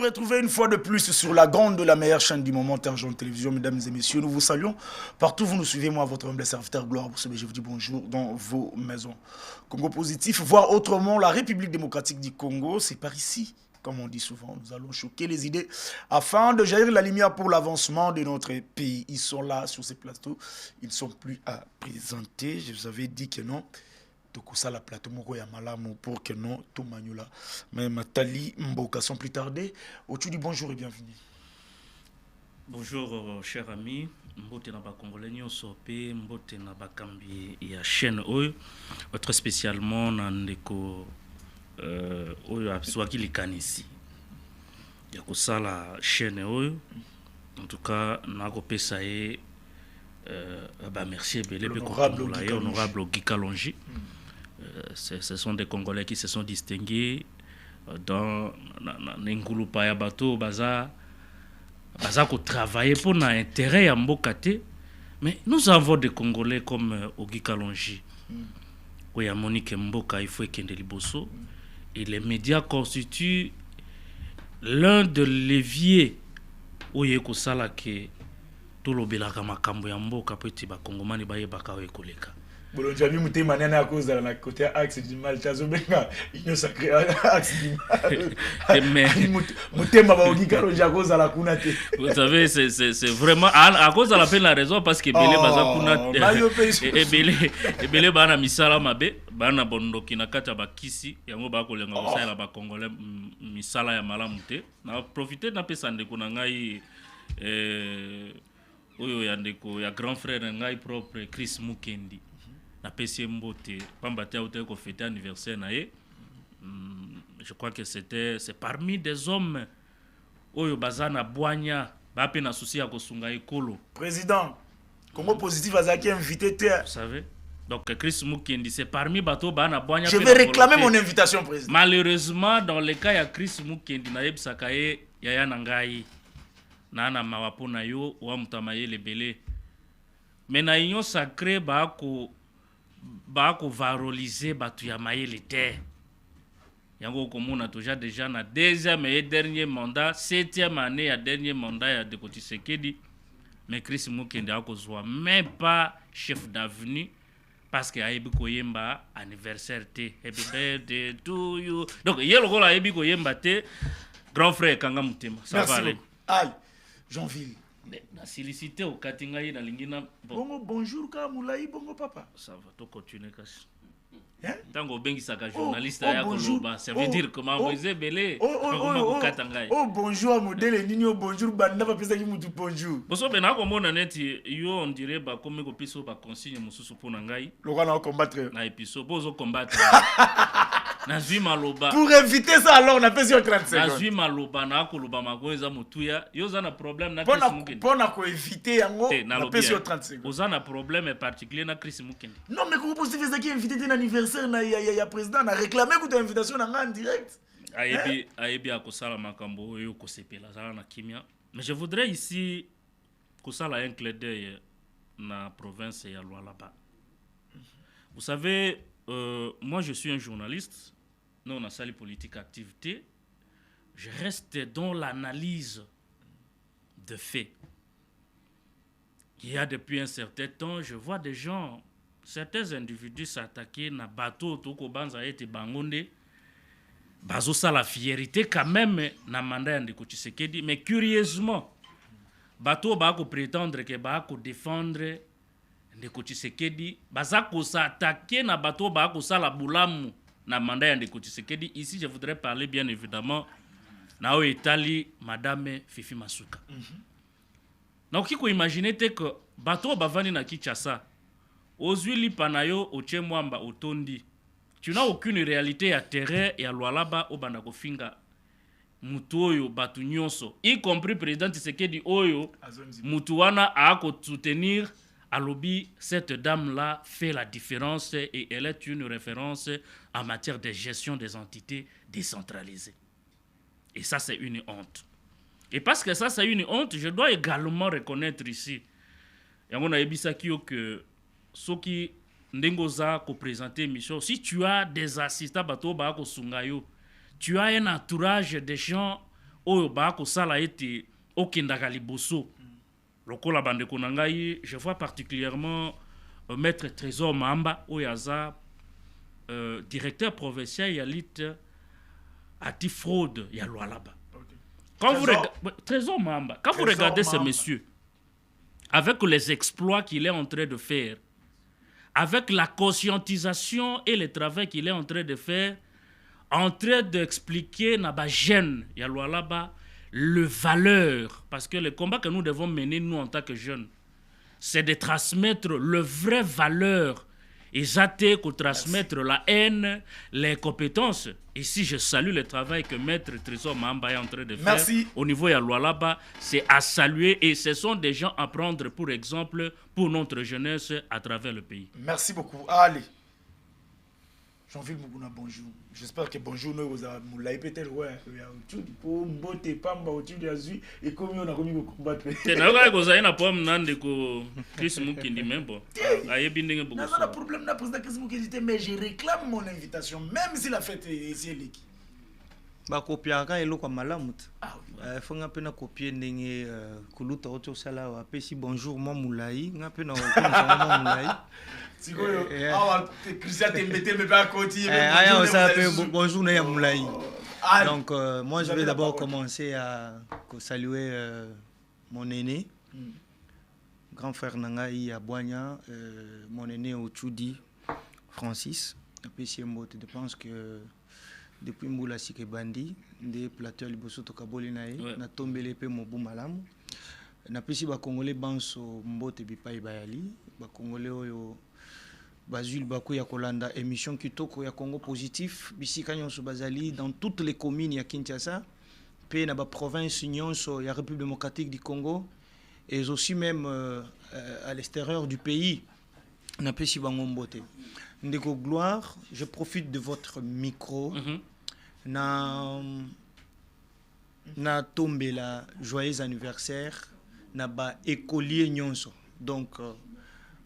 retrouver une fois de plus sur la grande de la meilleure chaîne du moment, Argent Télévision. Mesdames et messieurs, nous vous saluons. Partout où vous nous suivez, moi, votre humble serviteur, gloire, je vous dis bonjour dans vos maisons. Congo positif, voire autrement, la République démocratique du Congo, c'est par ici. Comme on dit souvent, nous allons choquer les idées afin de jaillir la lumière pour l'avancement de notre pays. Ils sont là sur ces plateaux, ils ne sont plus à présenter. Je vous avais dit que non. Ça la plateau moko ya malamu pour que non tout maniola mais Matali Mboka sans plus tarder au-dessus du bonjour et bienvenue. Bonjour cher ami, mbote na ba congolais nyonso pe mbote na ba kambi ya chaîne oyo très spécialement na ndeko oyo abswaki likanisi ya kosala chaîne oyo en tout cas na ko pesa ye ba merci belé pe honorable Guy Kalonji. Ce sont des Congolais qui se sont distingués dans Ngulu Paya Bato, Baza qui travaillent pour l'intérêt ya Mbokate. Mais nous avons des Congolais comme Ogi Kalonji, Oya Monique Mboka, il faut Kende Liboso. Et les médias constituent l'un des leviers où il y a sala que tout le belaka makambo ya Mboka petit ba Kongomani ba yebaka o ekoleka. Bolonjabi mutema nana à cause de la côté axe du mal tazobenga il sacré axe du mal mutema ba Ogi Kalonji à cause de la kunate. Vous savez c'est vraiment à cause de la peine la raison parce que belé baza kunate et belé bana misala mabe bana bondoki na kata ba kisi yango ba kolenga kosala ba congolais misala ya malamu te na profiter na pesa ndeko na ngai oyo ya ndeko ya grand frère ngai propre Chris Mukendi na PC Mbote pambate auto ko fêter anniversaire na ye. Je crois que c'est parmi des hommes oyo bazana boanya ba pe na souci ya kosunga ekolo président Congo positif azaki invité te, vous savez. Donc Chris Mukendi c'est parmi bato bana boanya. Je vais réclamer mon invitation président. Malheureusement dans le cas ya Chris Mukendi na yebisaka ye yaya na ngai na na mawapo na yo wa mutamaye lebele. Mais na union sacrée ba ko valoriser batu ya mayele te. Yango komona déjà na deuxième et dernier mandat, septième année ya dernier mandat ya de Tshisekedi. Mais Chris Mukendi a kozwa même pas chef d'avenue parce que ayebi koyemba anniversaire te. Happy birthday to you. Donc yelo kola ayebi koyemba te. Grand frère Kanga Mutema, ça va aller. Aïe, Jeanville. Na sollicité au Katingaï na lingina. Bongo bonjour ka moulaï bongo papa. Ça va to continuer kasi. Hein? Tango bengi saka journaliste ya koloba, ça veut dire comment vous belé. Oh bonjour modèle nino bonjour banda pa pesa ki mutu bonjour. Boso bena ko mona neti yo on dirait ba comme ko piso ba consigne mususu pona ngai. Lokana combattre. Na episo bozo combattre. Nazwi maloba. Pour éviter ça alors on a fait 30 secondes. Nazwi maloba na koloba makoza mutuya, yo za na problème na Chris Mukendi. Pona ko éviter yango na fait 30 secondes. Ozana problème particulier na Chris Mukendi. Non mais comment possible ça qui invité un anniversaire na ya président na réclamer que ta invitation na en direct. Ayebi akosala makambo yo kosepela zala na kimia. Mais je voudrais ici kosala un clin d'œil na province ya Lualaba. Vous savez moi je suis un journaliste. Nous, on a sali politique activité. Je reste dans l'analyse de faits. Il y a depuis un certain temps, je vois des gens, certains individus s'attaquer na bateau toko banza ete bangonde. Bazo sa la fierté quand même na mandat de Tshisekedi. Mais curieusement, bateau ba ko prétendre que ba ko défendre de Tshisekedi. Baza ko s'attaquer na bateau ba ko sa la bulamu. Na mandat de Tshisekedi. Ici, je voudrais parler bien évidemment na Itali, Madame Fifi Masuka. Donc, il faut imaginer que bateau bavani na Kinshasa, ozwili panayo ochemwamba otondi. Tu n'as aucune réalité à terrain et à Lualaba au banda kofinga mutu oyo batu nyonso, y compris président Tshisekedi oyo mutu wana a soutenir. Alobi, cette dame-là fait la différence et elle est une référence en matière de gestion des entités décentralisées. Et ça, c'est une honte. Et parce que ça, c'est une honte, je dois également reconnaître ici, que ceux qui n'engoza ko présenter mission, si tu as des assistants, tu as un entourage de gens oyo bakosala ete okendaka liboso lokola bandeko na ngai, je vois particulièrement maître Trésor Mamba oyo aza directeur provincial ya lutte anti-fraude ya Lualaba. Quand Trésor Mamba, quand vous regardez ce monsieur, avec les exploits qu'il est en train de faire, avec la conscientisation et le travail qu'il est en train de faire, en train d'expliquer na ba jeune ya Lualaba le valeur, parce que le combat que nous devons mener nous en tant que jeunes, c'est de transmettre le vrai valeur. Ils ont que transmettre la haine, les compétences. Ici, je salue le travail que Maître Trésor Mamba est en train de faire. Au niveau de Lualaba, c'est à saluer et ce sont des gens à prendre pour exemple pour notre jeunesse à travers le pays. Merci beaucoup. Allez. Jean-Ville Mougouna, bonjour. J'espère que bonjour nous vous avez moulay peut-être ouais pour mbote pamba au-dessus de azui et comme on a commis le combat. Na ka ko zaina pom nande ko Chris Mukindi membo. Ayebi ndenge beaucoup. Na pas problème na président Chris Mukindi mais je réclame mon invitation même si la fête est ici liki. Ba kopia ka eloko malamu. Fonga pena copier ndenge kuluta oto sala wa pesi bonjour moi moulay nga pena ko moulay. Bonjour Moulay. Donc moi je vais d'abord commencer à saluer mon aîné, grand frère Nangaï à Boigna, mon aîné au Tchoudi, Francis. Je pense que depuis Moula Sikebandi, des plateaux Libosoto Kabolinaï, na tombé l'épée Mobou Malam. Na pesi ba Congolais banso mbote bipai bayali, ba Congolais oyo Bazul Bakou ya Kolanda émission kitoko ya Congo positif bisika nyonso bazali dans toutes les communes ya Kinshasa pe na ba province nyonso ya République démocratique du Congo et aussi même à l'extérieur du pays na pesi bango mbote. Ndeko Gloire, je profite de votre micro na tombe la joyeux anniversaire na ba écolier nyonso. Donc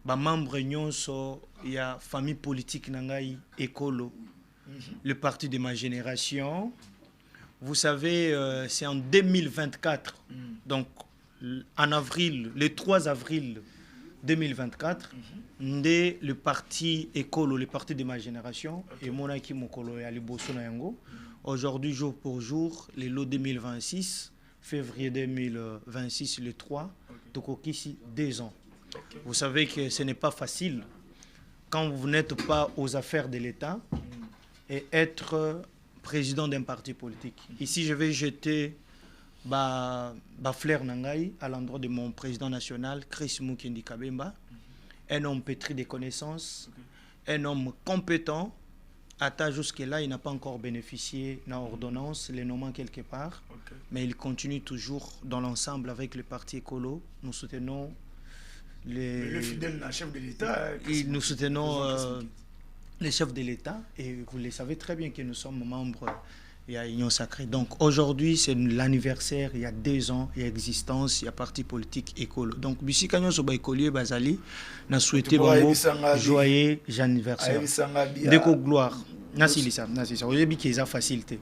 ba membre nyonso ya famille politique nangai écolo, le parti de ma génération. Vous savez, c'est en 2024, donc en avril, le 3 avril 2024, le parti écolo, le parti de ma génération, et monaki mokolo ya liboso na yango. Aujourd'hui, jour pour jour, le lot 2026, février 2026, le 3, tokokisi 2 ans. Vous savez que ce n'est pas facile quand vous n'êtes pas aux affaires de l'État et être président d'un parti politique. Ici, je vais jeter ba fleur nangai à l'endroit de mon président national, Chris Mukindi Kabemba, un homme pétri de connaissances, un homme compétent. Jusque-là, il n'a pas encore bénéficié d'une ordonnance, les nommant quelque part, mais il continue toujours dans l'ensemble avec le parti écolo. Nous soutenons le fidèle chef de l'État. Nous soutenons les chefs de l'État et vous le savez très bien que nous sommes membres de l'Union Sacrée. Donc aujourd'hui, c'est l'anniversaire, il y a 2 ans, il y a existence, il y a parti politique écolo. Donc, Bissi Kanyon Soba Écolier Bazali, n'a souhaité joyeux anniversaire. Déco gloire. Nasilisa, aujourd'hui, qu'il y a facilité.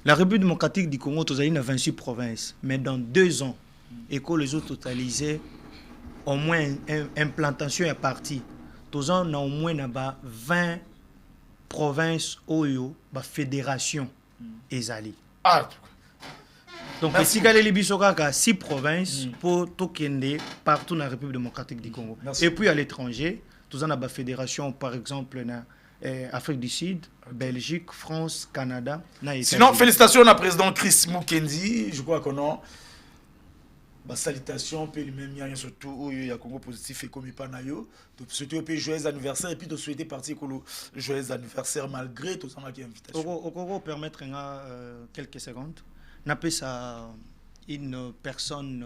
La République démocratique du Congo, tu as 26 provinces, mais dans 2 ans, école les autres totalisés. Au moins implantation est partie. Tous on a au moins 20 provinces oyo ba fédération ezali. Donc si galé libisoka 6 provinces pour tokende partout dans la République démocratique du Congo. Et puis à l'étranger, tous on a ba fédération par exemple na Afrique du Sud, Belgique, France, Canada, na Sinon félicitations à président Chris Mukindi, je crois qu'on a salutation puis même il y a surtout il y a Congo positif et comme pas nayo donc surtout puis joyeux anniversaire et puis de souhaiter partir pour joyeux anniversaire malgré tout ça qui invitation au permettre quelques secondes n'appelle ça une personne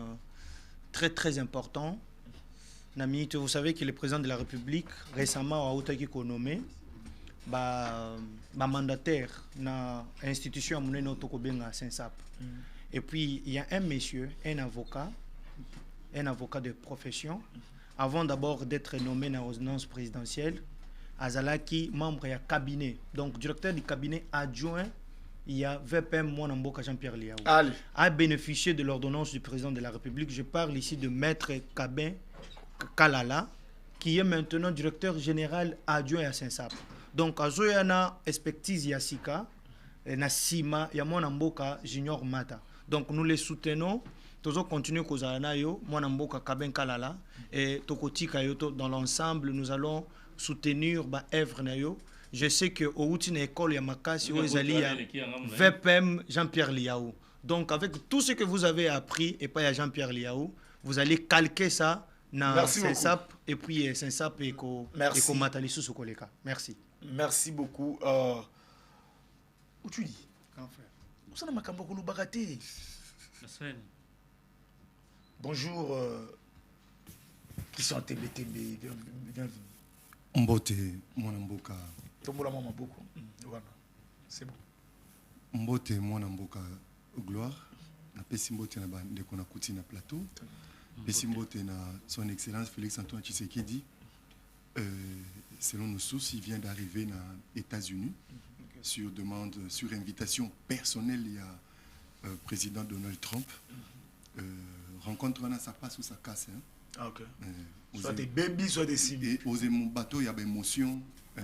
très très importante vous savez que le président de la République récemment a été nommé mandataire na institution monnaie Tokobenga Saint-Sap. Et puis, il y a un monsieur, un avocat de profession, avant d'abord d'être nommé dans l'ordonnance présidentielle, Azalaki, membre du cabinet, donc directeur du cabinet adjoint il y a VPM Mwanamboka Jean-Pierre Liaou Allez. a bénéficié de l'ordonnance du président de la République. Je parle ici de Maître Kabin Kalala, qui est maintenant directeur général adjoint à Saint-Sap. Donc, à Zoyana, expertise Yassika, Nassima, Mwanamboka Junior Mata. Donc, nous les soutenons. Nous continuer Kozanayo, Mwanamboka Kabin Kalala, et Tokotika Yoto. Dans l'ensemble, nous allons soutenir Evre Nayo. Je sais que au Outine école il y a Makasi VPM Jean-Pierre Liaou. Donc avec tout ce que vous avez appris et pas à Jean-Pierre Liaou, vous allez calquer ça dans Saint-Sap et puis Saint-Sap et Matali sous Koleka. Merci. Merci beaucoup. Où tu dis? Où ça n'a pas bagaté? Bonjour. Christian TBTB, bienvenue. Mbote Mwanamboka. C'est bon. Mbote Mwanamboka gloire. Na pesi mbote na bandeko na kuti na plateau. Pesi mbote na son excellence Félix Antoine Tshisekedi. Selon nos sources, il vient d'arriver aux États-Unis sur demande, sur invitation personnelle. Il y a président Donald Trump. Rencontre ça passe ou ça casse. Hein? Ah, ok. Soit des babies, soit des cibles. Et aux bateaux, il y a des émotions.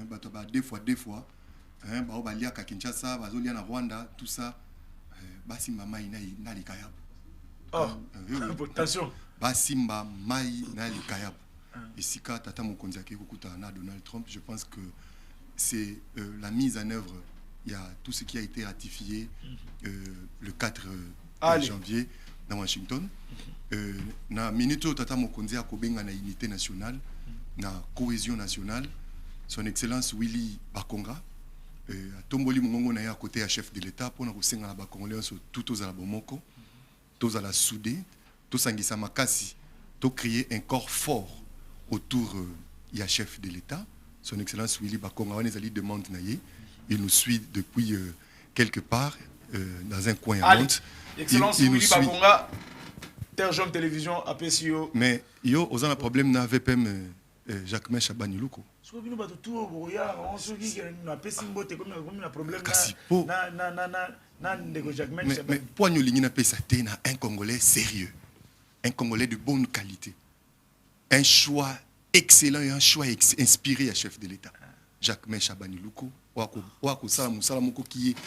Bateau, deux fois. Bah, il y a Kinshasa, il y a Rwanda, tout ça. Basimba Mai na likayab. Oh, attention. Basimba Mai na likayab. Et si Tata Mokonzi a écouté Donald Trump, je pense que c'est la mise en œuvre. Il y a tout ce qui a été ratifié le 4 janvier dans Washington. Na minute Tata Mokonzi a kobenga na unité nationale, na cohésion nationale. Son Excellence Willy Bakonga a tomboli mongongo na ya côté à chef de l'État pour na kosenga na bakongolais sur tout aux alabomoko, tous à la soudé, tous sangisa makasi, to créer un corps fort autour ya chef de l'État. Son Excellence Willy Bakonga on les demande naïe, il nous suit depuis quelque part dans un coin à Nantes. Excellence Willy Bakonga, Terre Jaune Télévision à PCO. Mais yo aux un problème na VPM Jacques Chabani Luko. Mais pour nous un Congolais sérieux, un Congolais de bonne qualité, un choix excellent et un choix inspiré à chef de l'État. Jacques Chabani Luko, qui est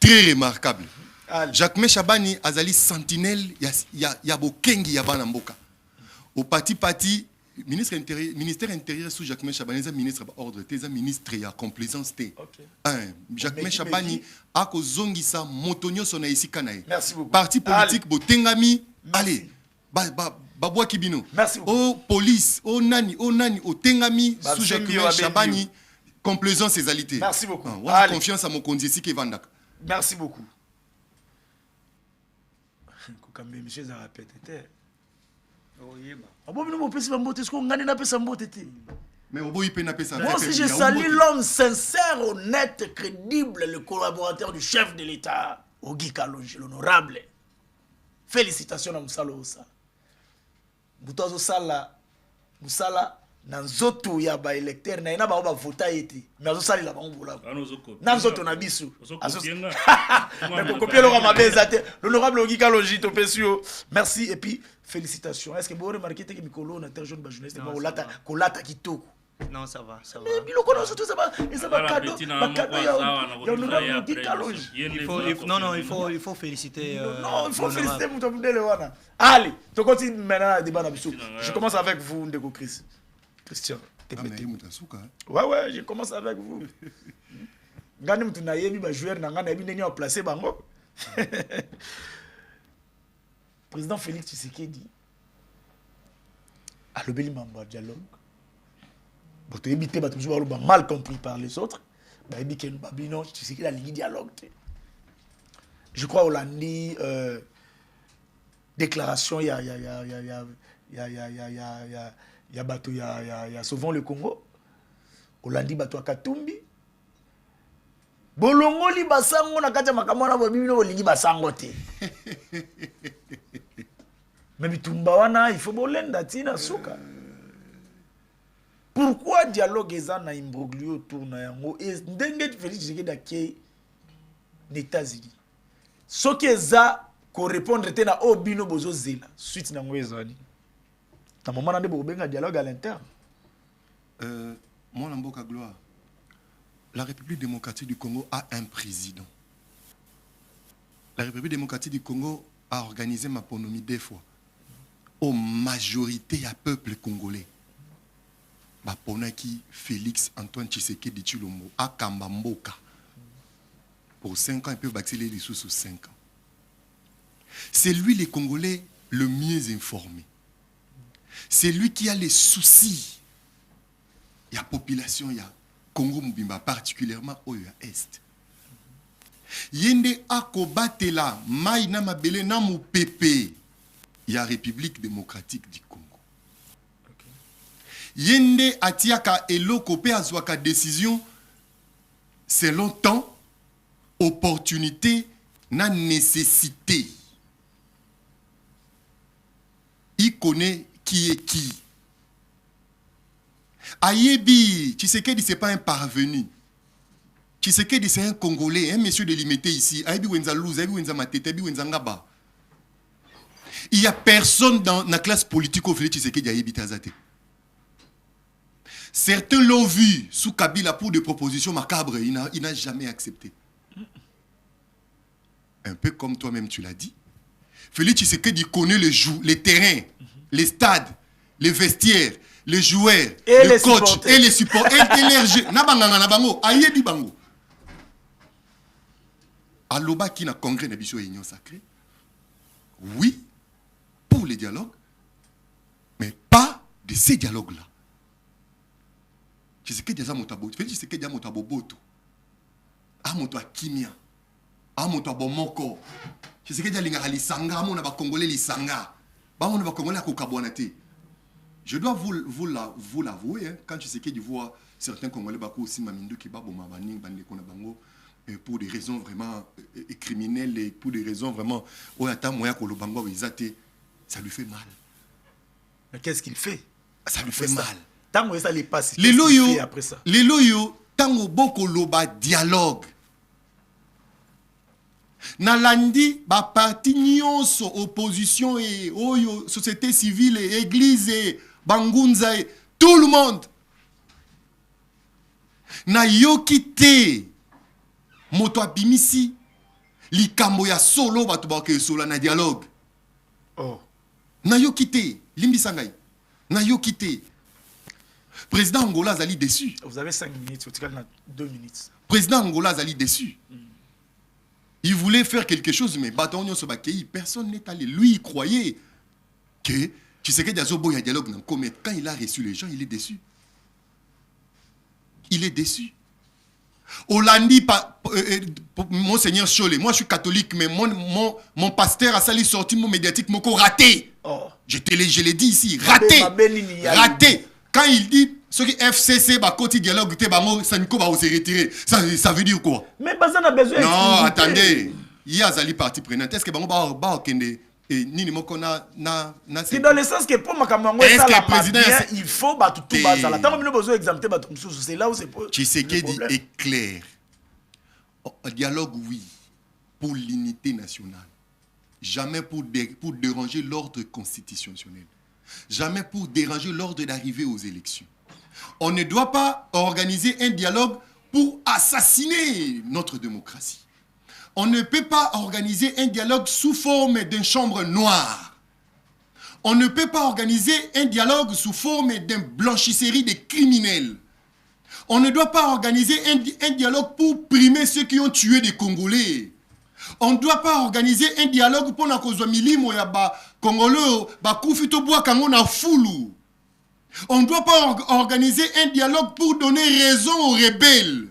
très remarquable. Jacques Chabani Azali sentinelle, ya bokengi ya bana mboka. Au parti ministère intérieur sous Jacques Chabani, ministre ordre, ministre ya complaisance té. Jacques Chabani a ko zongisa motonyo sona ici kanae. Merci beaucoup. Parti politique botengami, allez. Babwa kibino. Merci beaucoup. Oh police, oh nani, oh tengami sous Jacques Chabani, complaisance et alité. Merci beaucoup. On a confiance à mon condisi qui vandak. Merci beaucoup. Kokambe monsieur za répété. Mais moi aussi je salue l'homme sincère, honnête, crédible, le collaborateur du chef de l'État, Ogi Kalonji, l'honorable. Félicitations à Moussalosa. Boutazo Sala, Moussala, Nanzoto ya ba électeur, na ina ba vota ete. Mais azo sali la ba ngula. Nanzoto na bisu. Mais pour copier le ramabeza te, l'honorable Ogi Kalonji to pesio. Merci et puis félicitations. Est-ce que vous remarquez que Mikolo na terre jeune ba journaliste ba kolata kitoko? Non, ça va, ça va. Mais biloko na surtout ça va, et ça va cadeau. Il faut féliciter. Non, il faut féliciter Moutabundele wana. Allez, tu continues maintenant le débat na bisu. Je commence avec vous Ndeko Christian. Ouais, je commence avec vous. Ngani mtu na yebi ba joueur na ngana yebi neni a placé bango. Président Félix Tshisekedi a le bel membre dialogue. Mal compris par les autres. Je crois au lundi déclaration il y a souvent le Congo. Au lundi bato Katumbi. Bolongo li basango na kati makamona bo bibino bolingi basango te. Mais bitumba wana il faut bolenda tina suka. Pourquoi dialogue est na imbroglio autour na yango et ndenge Félix Tshisekedi na États-Unis. Ce qui est ça, qu'on répondre à Obino Bozo Zela, suite na ngwezani. Dans le moment où on a un dialogue à l'interne. Moi, Lamboka Gloire, la République démocratique du Congo a un président. La République démocratique du Congo a organisé ma ponomie deux fois. Aux majorité à peuple congolais. Baponaki Félix Antoine Tshisekedi Tshilombo à Kambamboka. Pour 5 ans, ils peuvent bâtir les sous 5 ans. C'est lui, les Congolais, le mieux informé. C'est lui qui a les soucis. Il y a population, il y a Congo Mubimba, particulièrement au Est. Yende Akobatela, Maïna Mabele Namu Pepe. Il y a République démocratique du Congo. Yende Atiaka Eloko Pe Azwaka décision, c'est longtemps, opportunité, na nécessité. Il connaît qui est qui. Ayebi, Tshisekedi, ce n'est pas un parvenu. Tshisekedi, c'est un Congolais, un monsieur délimité ici. Ayebi Wenza Louz, Ayebi Wenza Matete, Ayebi Wenza Ngaba. Il n'y a personne dans la classe politique au Félix Tshisekedi Ayebi Tazate. Certains l'ont vu sous Kabila pour des propositions macabres. Il n'a jamais accepté. Un peu comme toi-même tu l'as dit. Félix Tshisekedi connaît les terrains, les stades, les vestiaires, les joueurs, et les coachs, et les supports, et l'énergie. Nabanganga nabango, ayebi bango. Aloba qui na congrès na biso union sacrée. Oui, pour les dialogues, mais pas de ces dialogues-là. Tshisekedi aza motabo, Félix Tshisekedi a motabo boto. A moto akimia. A moto abomoko. Tshisekedi alinga lisanga, amona ba congolais lisanga. Ba mona ba congolais akokabonate. Je dois vous l'avouer, hein, quand Tshisekedi voit certains Congolais aussi mamindu qui baboma baning bandeko na bango pour des raisons vraiment criminelles et pour des raisons vraiment oyata moya ko lobango izate, ça lui fait mal. Mais qu'est-ce qu'il fait? Ça lui fait mal. Tant ça les passe. Les loyaux après ça. Les loyaux tango boko loba dialogue. Nalandi ba parti nyonso opposition et oyo société civile et église et bangunza et tout le monde na yokite moto abimisi likambo ya solo batu ba ke solo na dialogue. Oh na yokite limbisa ngai na yokite président Angola azali déçu. Vous avez 5 minutes, vous avez 2 minutes. Président Angola azali déçu. Il voulait faire quelque chose, mais personne n'est allé. Lui, il croyait que tu sais qu'il y a un dialogue. Mais quand il a reçu les gens, il est déçu. Il est déçu. Hollandi, Monseigneur Cholé, moi je suis catholique, mais mon pasteur a sali sorti mon médiatique, mon corps raté. Oh. Je l'ai dit ici, raté. Raté. Quand il dit ce qui FCC va côté dialogue ça va se retirer. Ça veut dire quoi? Mais ça n'a besoin. Non, attendez. Il y a Zali partie prenante. Est-ce que ba kende nini moko na c'est dans le sens que pour ma camarade ça la président il faut ba tout ça là. Tant que nous besoin exempter ba tout c'est là où c'est pour Tshisekedi est clair. Dialogue oui pour l'unité nationale. Jamais pour déranger l'ordre constitutionnel. Jamais pour déranger l'ordre d'arriver aux élections. On ne doit pas organiser un dialogue pour assassiner notre démocratie. On ne peut pas organiser un dialogue sous forme d'une chambre noire. On ne peut pas organiser un dialogue sous forme d'une blanchisserie des criminels. On ne doit pas organiser un dialogue pour primer ceux qui ont tué des Congolais. On ne doit pas organiser un dialogue pour la cause de milimo ya ba Congolais ba kufito bois kango na fulu. On ne doit pas organiser un dialogue pour donner raison aux rebelles.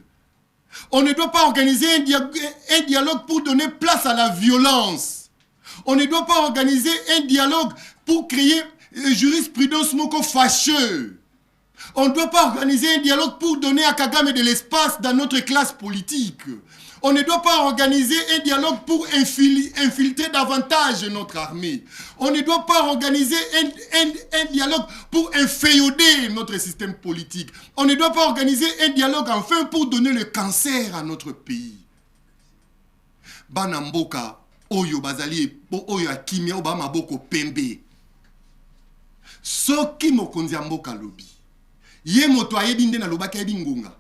On ne doit pas organiser un dialogue pour donner place à la violence. On ne doit pas organiser un dialogue pour créer jurisprudence moko fâcheux. On ne doit pas organiser un dialogue pour donner à Kagame de l'espace dans notre classe politique. On ne doit pas organiser un dialogue pour infiltrer davantage notre armée. On ne doit pas organiser un dialogue pour inféoder notre système politique. On ne doit pas organiser un dialogue enfin pour donner le cancer à notre pays. bana mboka oyo bazali oyo akimia oba maboko pembe soki mokonzi ya mboka lobi ye moto ayebi nde na lobaki ayebi ngonga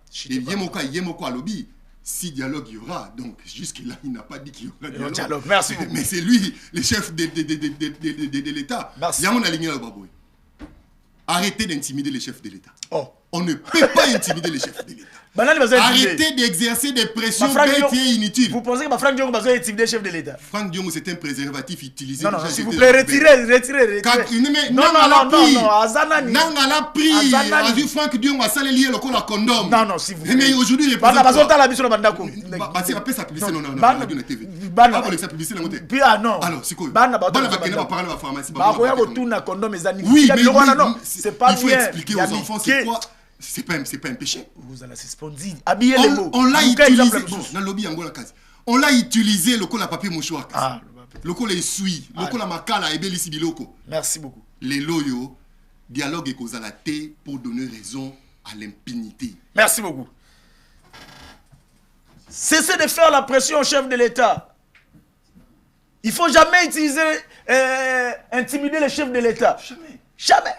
ye moko alobi si dialogue il y aura donc jusque là il n'a pas dit qu'il y aura dialogue. Merci beaucoup. Mais c'est lui le chef de l'État. Arrêtez d'intimider les chefs de l'État. On ne peut pas intimider les chefs de l'État. Arrêtez d'exercer des pressions bêtes et inutiles. Vous pensez que Franck Diongo va intimider le chef de l'État? Franck Diongo, c'est un préservatif utilisé. Non, s'il vous plaît, retirez. Non, Nanga l'a pris. A vu Franck Diongo a salé lié le col à condom. Non, s'il vous plaît. Mais aujourd'hui, il est pas. La mission de Bandako. C'est après sa publicité. Non. c'est quoi? Oui, mais c'est pas il faut expliquer aux enfants c'est quoi. C'est pas un péché. Vous allez suspendre. Habillez les mots. On l'a utilisé. On l'a utilisé le col à papier mouchoir. Le col est suit. Le col à makala et belisi biloko. Merci beaucoup. Les loyaux dialogue et cause à la thé pour donner raison à l'impunité. Merci beaucoup. Cessez de faire la pression au chef de l'État. Il ne faut jamais intimider le chef de l'État. Jamais.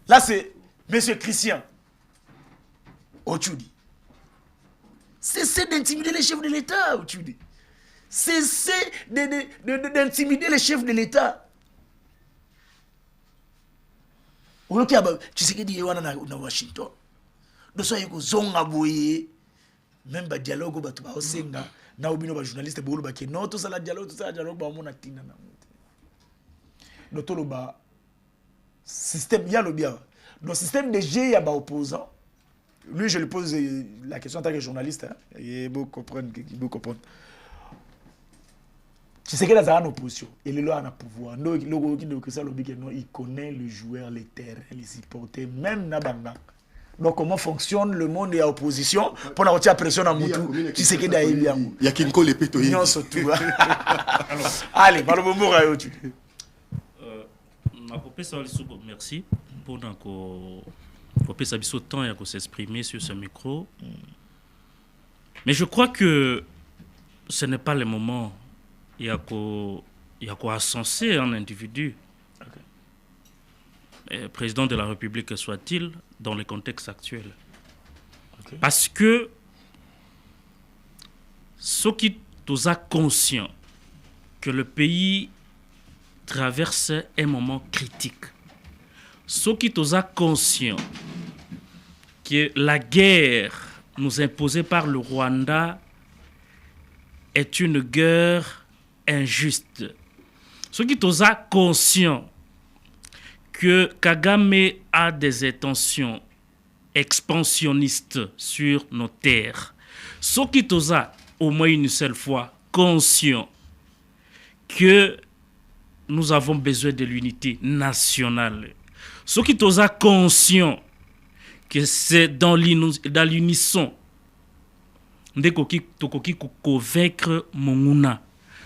Là, c'est Monsieur Christian Otchoudi. Cessez d'intimider les chefs de l'État, Otchoudi. Cessez d'intimider les chefs de l'État. Tu sais que tu es à Washington. Nous sommes zonga boye. Même le dialogue, na obino ba journaliste bo ba ke non tout ça la dialogue ba mona tina na no to ba système ya lo bien dans système de G ya ba opposant lui je lui pose la question en tant que journaliste hein, et beau comprendre tu sais que là ça en opposition et le là en pouvoir no logo qui ne que ça lobi que non il connaît le joueur les terrains les supporters même na banga. Donc, comment fonctionne le monde et l'opposition pour la retirer pression dans Moutou? Tu sais que d'ailleurs, il y a Kinko les pétoyés. Non, surtout. Allez, parle bon mot, Rayotu. Merci pour ce temps et s'exprimer sur ce micro. Mais je crois que ce n'est pas le moment. Il y a quoi ascenser un individu. Président de la République soit-il, dans le contexte actuel. Parce que ceux qui sont conscients que le pays traverse un moment critique, ceux qui sont conscients que la guerre nous imposée par le Rwanda est une guerre injuste, ceux qui sont conscients que Kagame a des intentions expansionnistes sur nos terres. Ceux qui sont au moins une seule fois conscients que nous avons besoin de l'unité nationale. Ceux qui sont conscients que c'est dans l'unisson de convaincre Monguna.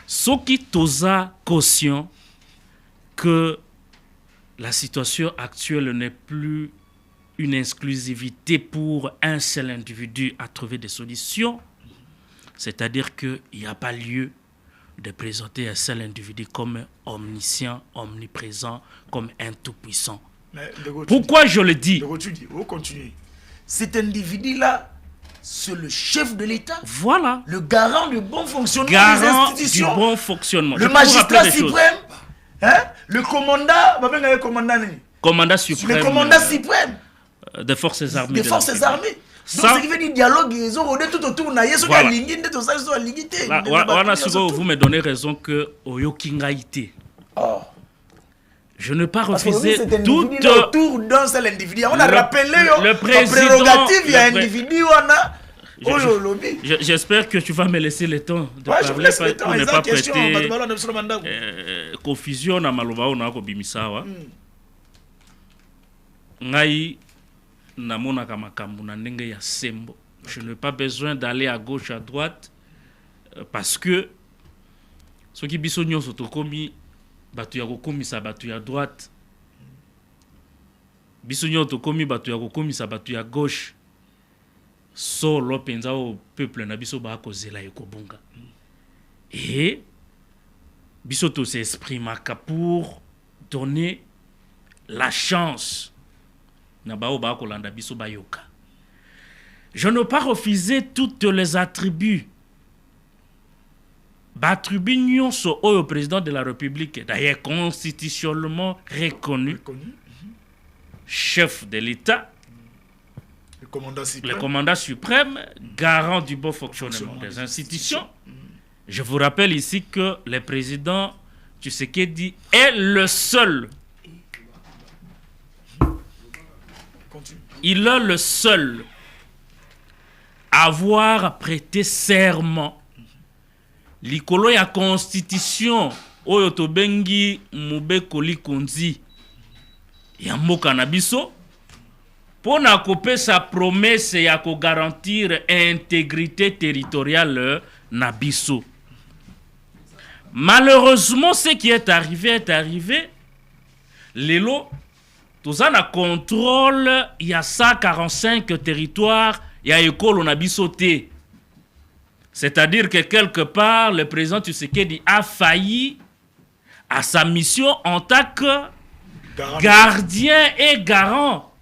Ceux qui sont conscients que la situation actuelle n'est plus une exclusivité pour un seul individu à trouver des solutions. C'est-à-dire qu'il n'y a pas lieu de présenter un seul individu comme omniscient, omniprésent, comme un tout-puissant. Pourquoi je le dis? Cet individu-là, c'est le chef de l'État. Voilà. Le garant du bon fonctionnement des institutions. Du bon fonctionnement. Le magistrat suprême. Hein? Le commandant suprême. Le commandant suprême des forces armées. Des forces armées. Donc, ce qui veut dire dialogue, ils ont tout autour. Vous me donnez raison que Oyokingaïté. Je ne pas refuser tout autour d'un seul individu. On a rappelé le président. Prérogative, il y a un individu, J'espère que tu vas me laisser le temps de parler pour ne pas prêter confusion na maloba ona ko bimisawa. Ngai namona kama makambo na ndenge ya sembo. Je n'ai pas besoin d'aller à gauche à droite parce que ce qui biso nyonso tokomi batu ya kokomisa batu ya droite. Biso nyonso tokomi batu ya kokomisa batu ya gauche. solo penza au peuple na biso ba kozela ekobunga. Et biso to s'exprimaka pour donner la chance na bao ba kolanda biso ba yoka. Je n'ai pas refusé toutes les attributs. Attributs nyonso au président de la République, d'ailleurs constitutionnellement reconnu, chef de l'État, le commandant suprême, garant du bon fonctionnement des institutions. Je vous rappelle ici que le président Tshisekedi est le seul. Il est le seul à avoir prêté serment. Likolo ya constitution oyo tobengi Mubekoli Konzi ya mboka na biso pona kopesa promesse ya ko garantir intégrité territoriale na biso. Malheureusement, ce qui est arrivé. Lelo tozana contrôle il y a 145 territoires ya ekolo na biso te. C'est-à-dire que quelque part, le président Tshisekedi a failli à sa mission en tant que gardien et garant.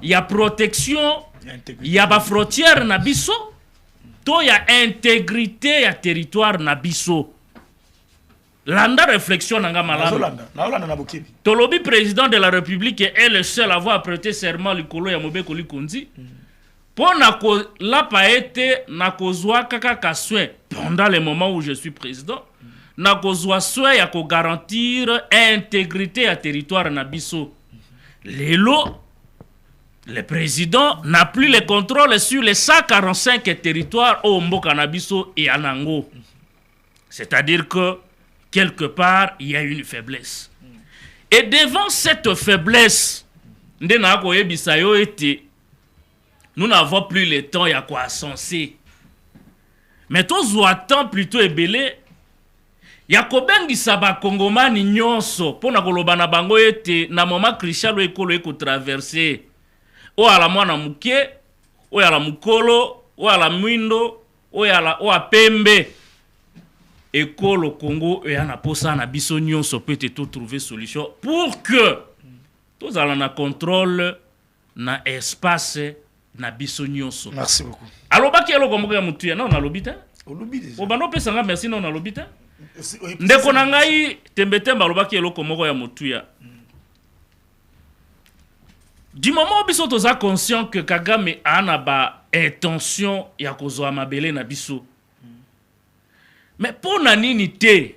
Il y a protection, il y a la frontière nabiso, il y a intégrité, il y a territoire nabiso. Landa réflexion nanga malamu. Tolobi président de la République est le seul à avoir prêté serment likolo ya Mobekoli Konzi. Pour la paete na kozwa kaka kaswe pendant le moment où je suis président na kozwa soin ya ko garantir intégrité à territoire na biso. Lelo le président n'a plus le contrôle sur les 145 territoires au mboka na biso et anango. C'est-à-dire que quelque part il y a une faiblesse. Et devant cette faiblesse ndena ko yebisa yo ete nous n'avons plus le temps à quoi censer. Mais tous attend plutôt ebele. Yakobengi saba kongomani nyonso pona koloba na bango ete na mama Christian ekolo eko traverser. O ala mwana muke, o ala mukolo, o ala mwindo, o ala pembe. Ekolo Congo e ana posa na biso nyonso peut tout trouver solution pour que tous ala na contrôle na espace na biso nyonso. Merci beaucoup. Alobaki eloko moko ya mutu ya non na lobita? Olobi déjà. Obano pesa nga merci non na lobita? Ndeko na ngai tembetemba alobaki eloko moko ya mutu ya. Du moment où biso toza conscient que Kagame ana ba intention ya kozwa mabele na biso. Mais pour nani te,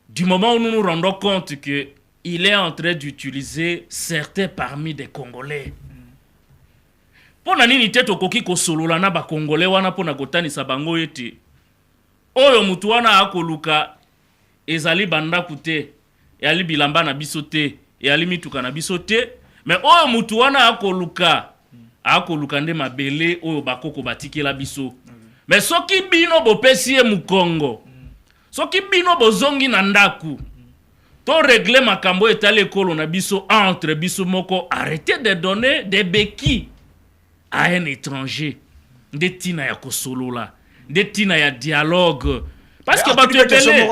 du moment où nous nous rendons compte que il est en train d'utiliser certains parmi des Congolais. Pour nani te tokoki ko solola na ba Congolais wana pona kotanisa bango ete oyo mutu wana akoluka ezali banda kute yali bilamba na biso te yali mituka na biso te mais oyo mutu wana akoluka nde mabele oyo bakoko batikela biso. Mais soki bino bopesi ye mukongo soki bino bozongi na ndaku to régler makambo etale ekolo na biso entre biso moko, arrêtez de donner des béquilles à un étranger. Des tina ya kosolola, des tina ya dialogue. Parce que depuis le dialogue,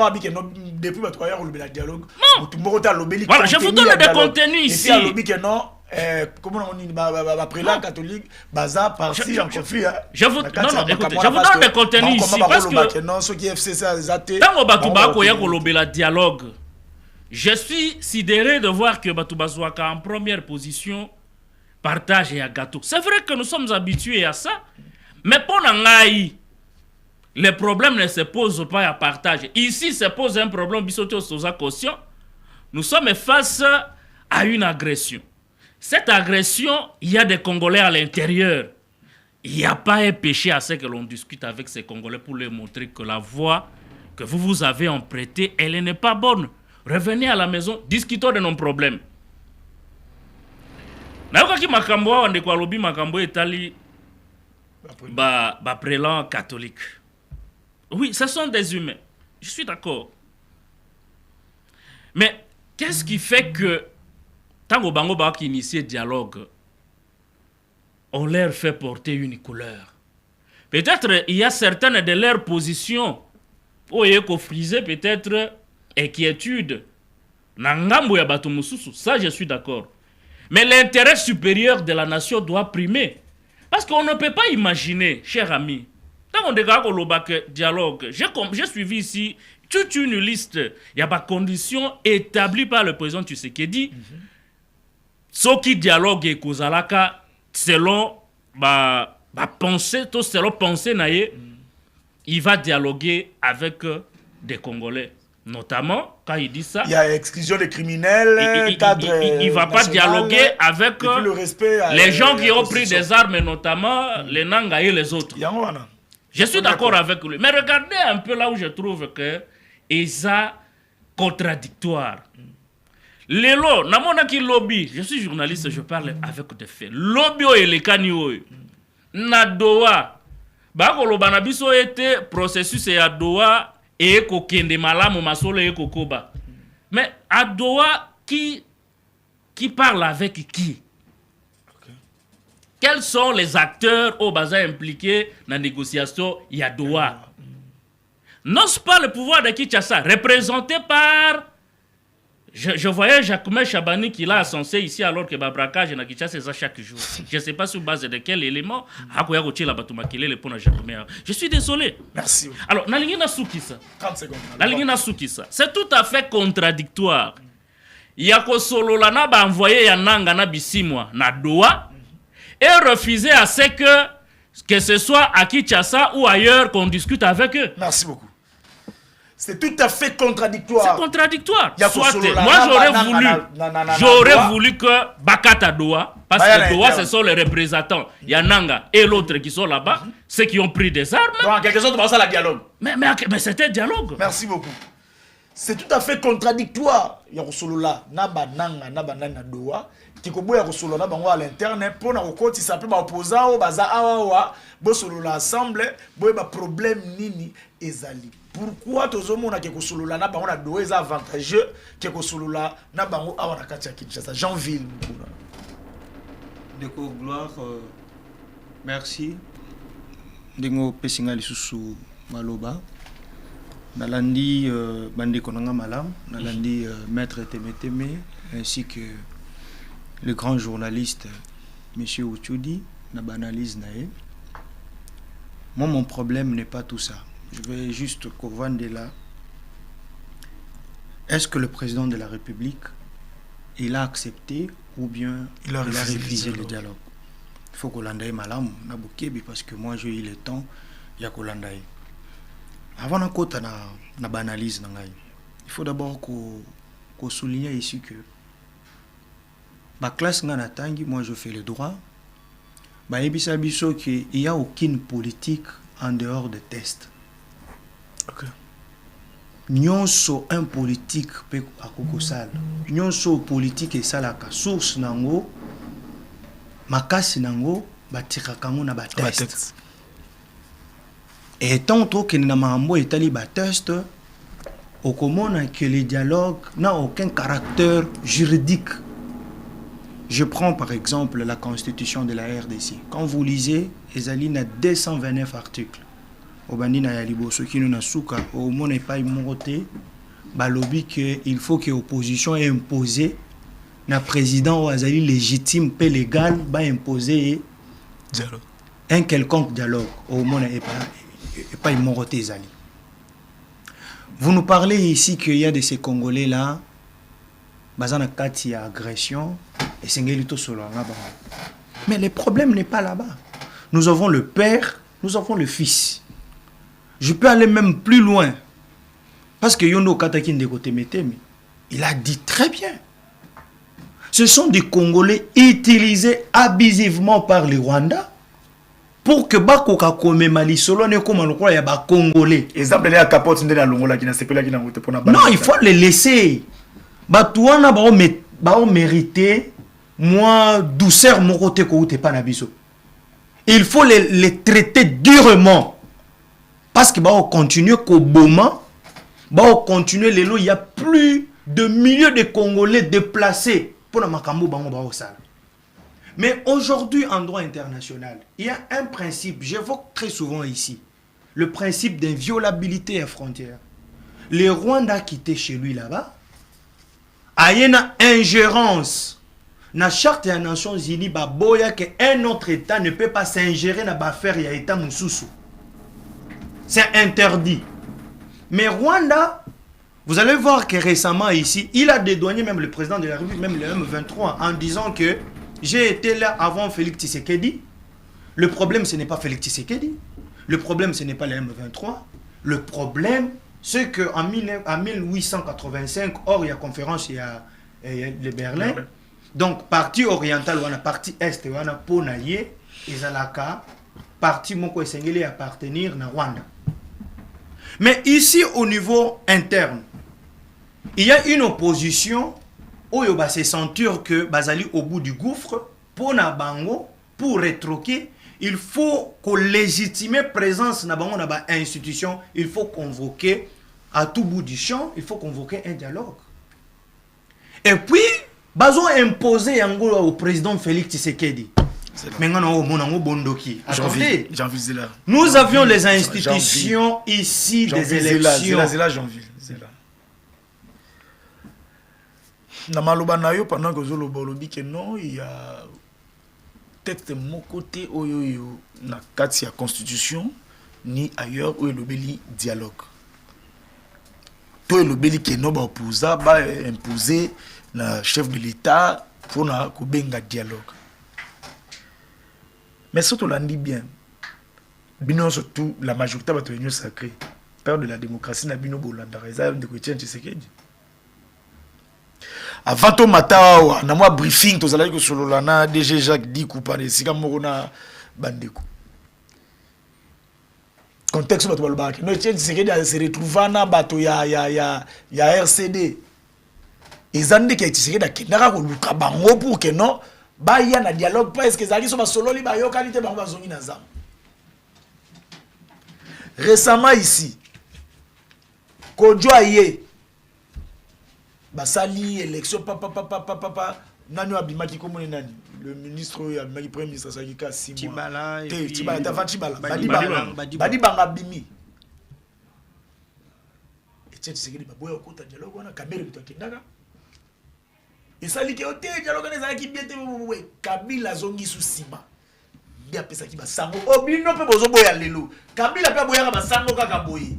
voilà, je vous donne des contenus ici. Comment on dit, prélat catholique, bazar, parti en conflit. Je vous donne des contenus ici parce que tant Batouba koya kolobela dialogue, je suis sidéré de voir que Batouba Zouaka en première position partage et à gâteau. C'est vrai que nous sommes habitués à ça, mais pour Nangaï, le problème ne se pose pas à partage. Ici se pose un problème, nous sommes face à une agression. Cette agression, il y a des Congolais à l'intérieur. Il n'y a pas un péché à ce que l'on discute avec ces Congolais pour leur montrer que la voix que vous avez empruntée, elle n'est pas bonne. Revenez à la maison, discutons de nos problèmes. Nayoka ki makambo wa ndeko alobi makambo etali ba prélat catholique. Oui, ce sont des humains. Je suis d'accord. Mais qu'est-ce qui fait que tango bango ba ki initier dialogue on leur fait porter une couleur. Peut-être il y a certaines de leurs positions où il y a frisé peut-être inquiétude. Ça, je suis d'accord. Mais l'intérêt supérieur de la nation doit primer. Parce qu'on ne peut pas imaginer, cher ami, dans mon dialogue, j'ai suivi ici toute une liste. Il y a des conditions établies par le président Tshisekedi. Ce qui dialogue et Kozalaka, selon pensée, selon pensée, il va dialoguer avec des Congolais. Notamment, quand il dit ça, il y a exclusion des criminels, il ne va pas dialoguer avec les gens qui ont pris des armes, notamment les Nanga et les autres. Je suis d'accord avec lui. Mais regardez un peu là où je trouve que c'est contradictoire. Lelo, namonaki lobby, je suis journaliste, je parle avec des faits. Lobby et les kanio. Nadoa. Bakolo banabiso était processus et Adoa et kokende malamu masolo et kokoba. Mais Adoa qui parle avec qui? Quels sont les acteurs au bazar impliqués dans la négociation Yadoa? N'est-ce pas le pouvoir de Kinshasa, représenté par... Je voyais Jacquemin Chabani qui l'a censé ici alors que Babraka, je n'ai c'est ça chaque jour. Je ne sais pas sur base de quel élément. Je suis désolé. Merci. Alors, Nalingina Soukissa. 30 secondes. Nalingina Soukissa. C'est tout à fait contradictoire. Yako Solola n'a pas envoyé Yananga na bisimwa na Doha et refuser à ce que ce soit à Kinshasa ou ailleurs qu'on discute avec eux. Merci beaucoup. C'est tout à fait contradictoire. C'est contradictoire. Soit, moi, j'aurais voulu que Bakata Doha, parce que Doha, ce sont les représentants, Yananga et l'autre qui sont là-bas, ceux qui ont pris des armes. Donc, en quelque sorte, on va à la dialogue. Mais c'était un dialogue. Merci beaucoup. C'est tout à fait contradictoire. Il y a Solola, Nabananga, Nabananga Doha, qui koboya Solola bango à l'interne, pour na kokoti ça peut ba opposant au baza awa, bo Solola ensemble, bo ba problème nini ezali. Pourquoi tozomona ke Solola na bango na Doha est avantageux que Solola na bango awa na kati ya Kinshasa. Jean-Ville Mukuna. Deko gloire, merci. Dengo pesinga lisusu maloba. Nalandi Bande Konanga Malam, Nalandi Maître Temeteme, ainsi que le grand journaliste M. Ouchoudi, Nabanalyse Nae. Moi, mon problème n'est pas tout ça. Je vais juste de là. Est-ce que le président de la République, il a accepté ou bien il a refusé le dialogue? Il faut qu'on l'endaye Malam, Nabukebi, parce que moi, j'ai eu le temps, il y a qu'on l'endaye. Avant de na banalise, il faut d'abord qu'on souligne ici que ma classe Nganatangi, moi je fais le droit. Il n'y a aucune politique en dehors des tests. Nous sommes un politique à Kokosal. Nous sommes politique et ça la source nango, makasi nango, batikakango na batest. Et tant que nous avons établi un test, au commun que le dialogue n'a aucun caractère juridique. Je prends par exemple la constitution de la RDC. Quand vous lisez, il y a 229 articles. Il faut que l'opposition ait imposé le président légitime et légal imposer un quelconque dialogue. Pas immorté Zali. Vous nous parlez ici qu'il y a de ces Congolais là, bazana kati ya agression et sengelito solo nga ba. Mais le problème n'est pas là-bas. Nous avons le père, nous avons le fils. Je peux aller même plus loin. Parce que Yondo Katakin de côté Metemi, il a dit très bien. Ce sont des Congolais utilisés abusivement par les Rwandais. Pour que bako kakome mali solo ne koma lokola ya ba Congolais. Exemple ya capote ndena longola kina sepela kina ngote pona ba. Non, il faut les laisser. Batouana ba mériter moi douceur mon côté ko te pas na biso. Il faut les traiter durement. Parce que ba continuer ko boma, ba continuer lelo il y a plus de milliers de Congolais déplacés pour na makambo bango ba osala. Mais aujourd'hui, en droit international, il y a un principe, j'évoque très souvent ici, le principe d'inviolabilité à frontière. Le Rwanda a quitté chez lui là-bas, il y a une ingérence. Dans la charte des Nations Unies, qu'un autre État ne peut pas s'ingérer dans l'affaire de l'État Moussoussou. C'est interdit. Mais Rwanda, vous allez voir que récemment ici, il a dédouané même le président de la République, même le M23, en disant que j'ai été là avant Félix Tshisekedi. Le problème, ce n'est pas Félix Tshisekedi. Le problème, ce n'est pas le M23. Le problème, c'est qu'en 1885, or il y a conférence, il y a le Berlin. Donc, partie orientale, ou la partie est, ou la Ponaye, Ezalaka, partie Moko Esengeli appartenir à Rwanda. Mais ici, au niveau interne, il y a une opposition où il se sentir que Bazali au bout du gouffre, pour na bango, pour rétroquer, il faut qu'on légitime présence na bango na ba institution, il faut convoquer à tout bout du champ, il faut convoquer un dialogue. Et puis, bazo imposer au président Félix Tshisekedi. Nous avions les institutions ici des élections. Pendant que non, il y a texte mon côté na kati ya constitution ni ailleurs où le beli dialogue. Tout le beli que no ba opposa ba imposer na chef de l'État pour na kubenga dialogue. Mais surtout on dit bien. Bino surtout la majorité va tenir sacré. Père de la démocratie na bino bolanda réserve de Etienne Tshisekedi. Avant ton matin, na moi briefing to zala ko solo lana DG Jacques Dikou par sika morona bandeko. Contexte bato balobaki. No Etienne Tshisekedi se retrouva na bato ya RCD. Ezande ke Tshisekedi akendaka ko luka bango pour que non ba ya na dialogue pas est-ce que zali so ba solo li ba yo qualité bango bazongi na zam. Récemment ici, Kodjoaye basali élection papa nani abimaki komone nani le ministre abimaki premier ministre Sakika Tibala Tibala davant Tibala badi banga bimi Etienne Tshisekedi baboya okota dialogue wana Kabila bitokendaka esali ke ote dialogue na zaki biete we Kabila zongi sous sima bia pesa ki basango obino pe bozo boya lelo Kabila pe boya basango kaka boyi.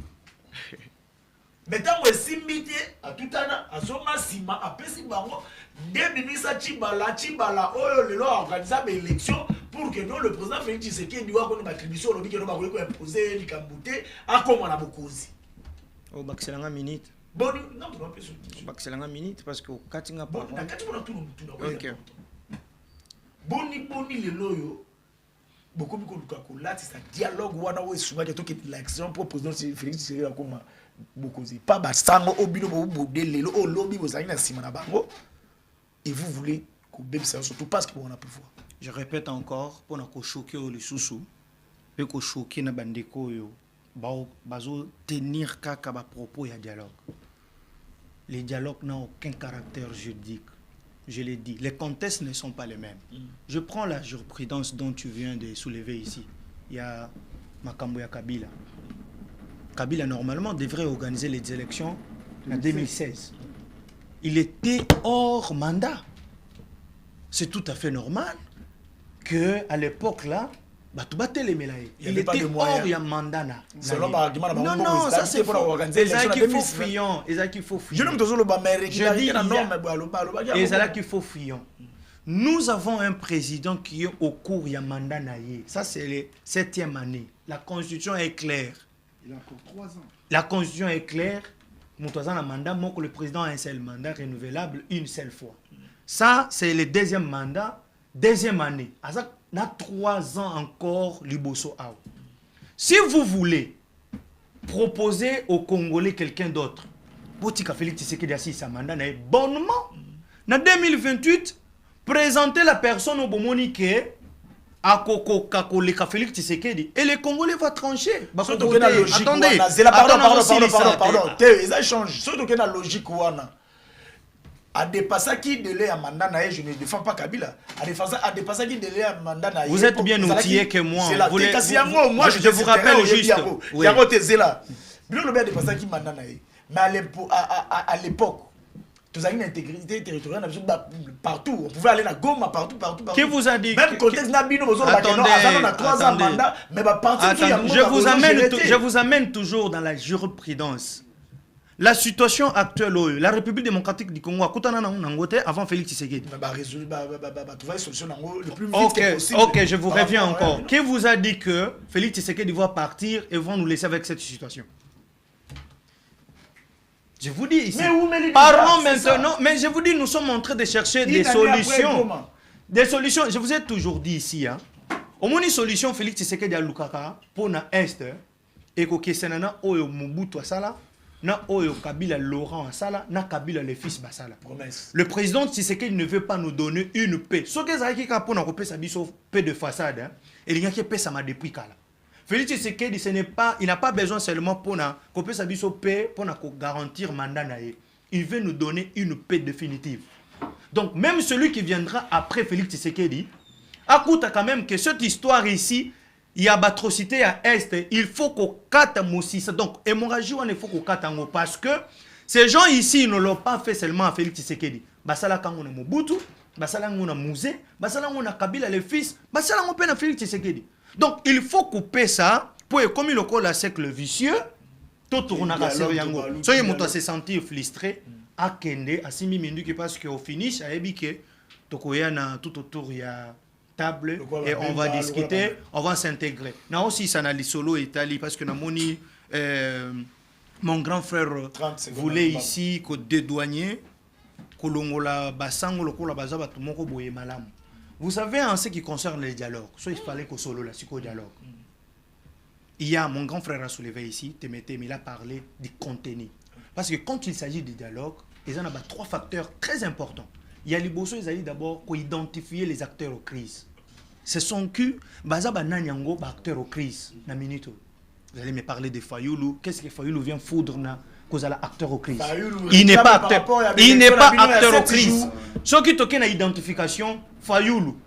Metango esimbite atutana azonga sima apesi bango des ministres Chibala oyo lelo organiser des élections pour que non le président Félix Tshisekedi doit connaître l'attribution lobi que no ba ko imposer likambute akoma na bokozi. Oh bakselanga minute. Boni non tu vas pas sur. Bakselanga minute parce que katinga pas. Bon na katinga tout OK. Boni lelo yo beaucoup de kolati ça dialogue wana we sunga ke to que l'élection pour président Félix Tshisekedi akoma bokozi pas basango obino bodé lelo o lobby bozali na sima na bango et vous voulez ko bebisa surtout parce que on a pouvoir. Je répète encore pour na ko choquer au lisusu pe ko choquer na bandeko yo bazo tenir kaka ba propos ya dialogue. Les dialogues n'ont aucun caractère juridique. Je l'ai dit, les contextes ne sont pas les mêmes. Je prends la jurisprudence dont tu viens de soulever ici. Il y a Makambo ya Kabila. Kabila, normalement, devrait organiser les élections en 2016. Il était hors mandat. C'est tout à fait normal qu'à l'époque, là, il était hors ya mandat. Non, ça c'est faux. Ezaki faux friand. Je ne me dis pas que Ezaki faux friand. Nous avons un président qui est au cours ya mandat naïe. Ça c'est la 7e année. La constitution est claire. Il a encore 3 ans. La constitution est claire. Le président a un seul mandat renouvelable une seule fois. Ça, c'est le 2e mandat, 2e année. On a 3 ans encore, Liboso Ao. Si vous voulez proposer aux Congolais quelqu'un d'autre, Botika Félix Tshisekedi assis sa mandat, bonnement, en 2028, présenter la personne au Bomonique à Koko Kakoleka Félix Tshisekedi et les Congolais vont trancher. Surtout que la logique pardon. Ils échangent. Surtout que la logique wana. a dépassé qui délai à mandat naïe, je ne défends pas Kabila. A dépassé qui délai à mandat naïe. Vous êtes bien outillé que moi. Moi, je vous rappelle juste. Il y a un là. Bilo le bien dépassé qui mandat naïe. Mais à l'époque, tous avez une intégrité territoriale partout. On pouvait aller à Goma partout. Qui vous a dit? Même contexte Nabino, on a 3 ans mandat, mais partout. Je vous amène toujours dans la jurisprudence. La situation actuelle, la République démocratique du Congo, avant Félix Tshisekedi. Ok, je vous reviens encore. Qui vous a dit que Félix Tshisekedi va partir et vont nous laisser avec cette situation? Je vous dis ici. Parlons maintenant. Mais je vous dis, nous sommes en train de chercher des solutions. Des solutions. Je vous ai toujours dit ici. Au moins, une solution, Félix Tshisekedi a Lukaka pour na Est. Et que Kessenana, Oyo Mobutu Asala. Na Oyo Kabila Laurent Asala, na Kabila le fils Basala. Le président Tshisekedi ne veut pas nous donner une paix. Ce que Zaki Kapo n'a pas sa paix de façade, et il y a qui paix ça m'a depuis Kala. Félix Tshisekedi, il n'a pas besoin seulement pour couper sa paix pour garantir mandat naïe. Il veut nous donner une paix définitive. Donc même celui qui viendra après Félix Tshisekedi, écoute quand même que cette histoire ici. Il y a atrocité à Est, il faut qu'on cate Moussissa. Donc, hémorragie, il faut qu'on cate parce que ces gens ici ne l'ont pas fait seulement à Félix Tshisekedi. Basala Kangona Mobutu, Basala Ngona Mouzé, Basala Ngona Kabila le fils, Basala Ngona Félix Tshisekedi. Donc, il faut couper ça pour, comme il le colle à cercle vicieux, tout tourne à Yango. Soyez monté à se sentir frustré, à Kende, à Simi Mindu, parce qu'au finish, à Ebike, Tokoyana tout autour, il y a. Table et on va discuter, on va s'intégrer. Now aussi, ça n'a solo Italie parce que mon grand frère voulait ici que dédouanier vous savez, en ce qui concerne les dialogues, il fallait que solo la dialogue. Il y a mon grand frère a soulevé ici, il a parlé du contenu. Parce que quand il s'agit du dialogue, il y a 3 facteurs très importants. Il y a les bossons, ils allaient d'abord identifier les acteurs aux crises. Ce sont que Bazaba Nanyango, acteur aux crises. Vous allez me parler de Fayoulou. Qu'est-ce que Fayoulou vient foudre na cause à l'acteur aux crises? Il n'est pas acteur. Il n'est pas acteur aux crises. Ce qui toque na identification, Fayoulou,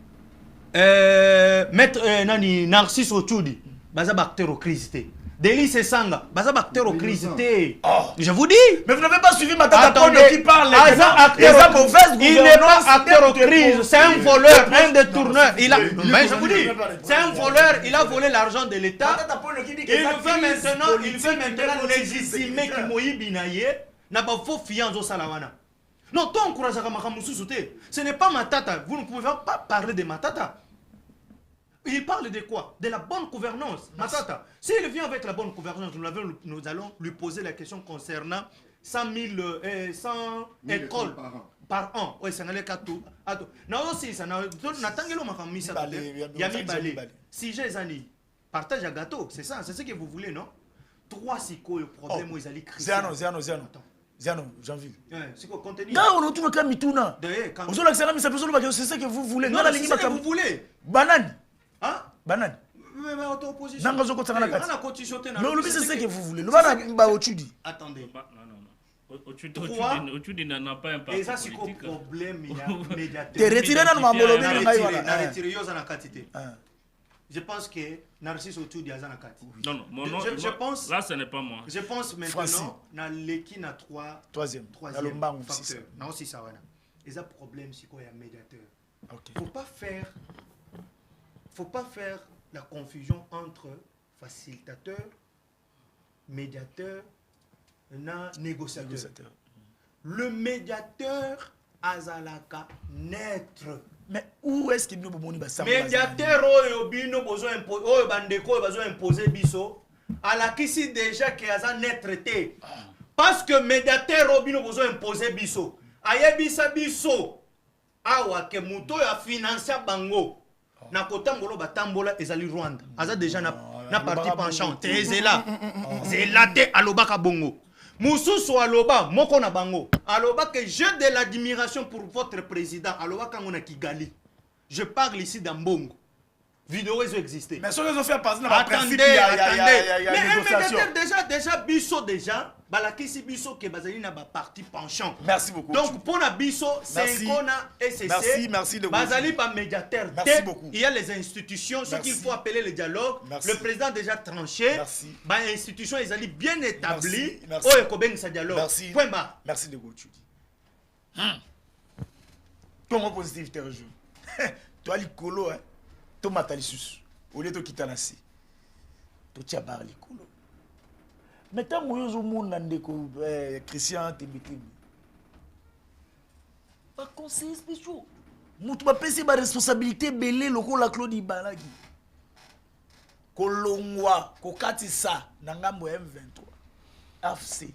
maître Nani Narcisse Ochoudi, Bazaba acteur aux crises. Délice Sanga, Bazaba acteur aux crises. Je vous dis. Mais vous n'avez pas suivi Matata Pono qui parle. Il n'est pas acteur aux crises. C'est un voleur, un détourneur. Mais je vous dis, c'est un voleur. Il a volé l'argent de l'État. Il veut maintenant légitimer que Moïse Binaye n'a pas faux fianzo Salavana. Non, toi, encourage à Makamusu. Ce n'est pas Matata. Vous ne pouvez pas parler de Matata. Il parle de quoi? De la bonne gouvernance. Matata, s'il vient avec la bonne gouvernance, nous allons lui poser la question concernant 100 000 écoles par an. Oui, ça n'a pas tout. Non, aussi, ça n'a pas si j'ai Zani, partage à gâteau, c'est ça, c'est ce que vous voulez, non? 3 psychos, le problème où ils allaient crier. Ziano, Jean-Ville. C'est quoi contenu? Non, on retrouve le Mituna. C'est ce que vous voulez. Non, c'est ce que vous voulez. Banane. Hein? Banane. Mais opposition. Mais c'est ce que vous voulez. Attendez. Non. Ochoudi n'a pas un parti politique. Et ça, c'est quoi le problème? Il y a médiateur. Je pense que Narcisse Ochoudi a un kati. Non, je pense. Là, ce n'est pas moi. Je pense maintenant, na leki na 3e facteur. Non, si ça va. Et ça, problème, c'est quoi? Il y a un médiateur. Faut pas faire la confusion entre facilitateur, médiateur et négociateur. Le médiateur azalaka naître. Mais où est-ce qu'il nous a ça? Médiateur oyo bino besoin oyo bandeko besoin imposer biso alakisi déjà que aza naître té. Parce que médiateur oyo bino besoin imposer biso. Ayebisa biso awa ke muto ya financer bango. Na kotangolo batambola ezali Rwanda. Aza déjà na parti penchant. Ezela. Zelate alobaka bongo. Mususu aloba moko na bango. Aloba que j'ai de l'admiration pour votre président. Aloba kangona Kigali. Je parle ici d'Ambongo. Vidéo ils ont existé. Mais ce qu'ils ont fait passer dans le principe il y a négociation. Mais déjà biso déjà balakisi biso ke bazali na ba parti penchant. Merci beaucoup. Donc pour na biso c'est qu'on a SCC. Merci de bazali pas médiateur. Merci beaucoup. Il y a les institutions, ce qu'il faut appeler le dialogue. Merci. Le président a déjà tranché. Merci. Ba institution ils allaient bien établi. Merci. Oh ekobengi sa dialogue. Merci. Point barre. Merci de Gochudi. Comment positif te rejoint? Toi likolo hein. To matalisus. Au lieu de quitter la si. To tia bar likolo. Mais tant que vous avez ndeko Christian Tembetemi. Pas conseiller spécial. Mutu ba pesi ba responsabilité belé loko la Claude Ibalaki. Kolongwa, kokatisa na ngambo M23. AFC.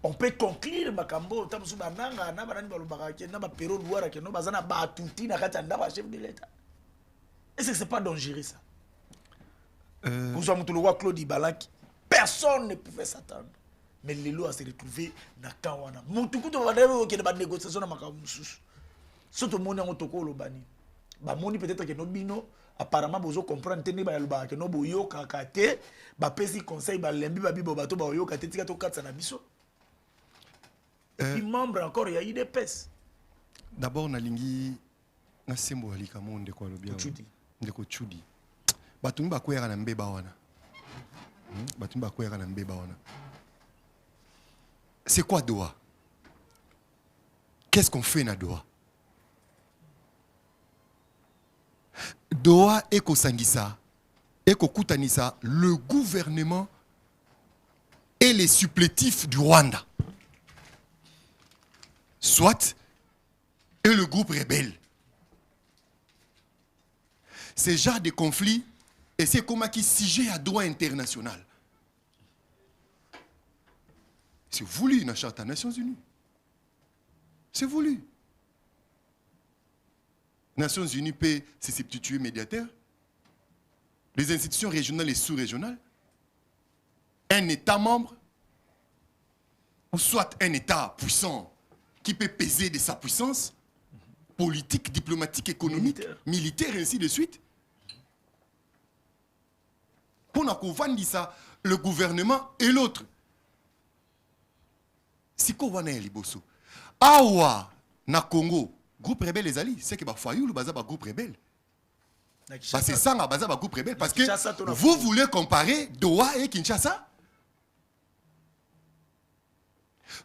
On peut conclure makambo tamusu bananga na banani balobaka ke na ba pero douara ke no bazana ba tuti na kati ndaba chef de l'état. Est-ce que c'est pas dangereux ça? Vous avez le roi Claude Ibalaki. Personne ne pouvait s'attendre. Mais Lelo a se retrouvé dans Kawana. Moutoukouto va dire qu'il y a des négociations dans Makamusus. Surtout mon nom toko lo bani. Ba moni peut-être que no bino apparemment bozo comprendre tene ba yalba que no boyo kakate ba pesi conseil ba lembi ba bibo bato ba yo kate tika to katsa na biso. Puis membre encore il y a eu des pes. D'abord nalingi na sembo alika monde kwa lobia. Chudi. Ndeko chudi. Batumba bakwera na mbeba wana. Batumba bakwera na mbeba wana. C'est quoi Doha? Qu'est-ce qu'on fait na Doha? Doha eko sangisa, eko kutanisa le gouvernement et les supplétifs du Rwanda. Soit et le groupe rebelle. Ce genre de conflit, et c'est comme qui sujet à droit international. C'est voulu dans la Charte des Nations Unies. C'est voulu. Les Nations Unies peuvent se substituer médiateur. Les institutions régionales et sous-régionales. Un État membre, ou soit un État puissant qui peut peser de sa puissance, politique, diplomatique, économique, militaire, et ainsi de suite. Pour nous ça, le gouvernement et l'autre. Si ko wana ya liboso awa na Congo groupe rebelle les alliés c'est que ba fayulu baza ba groupe rebelle parce que ça baza ba groupe rebelle parce que vous voulez comparer Doha et Kinshasa.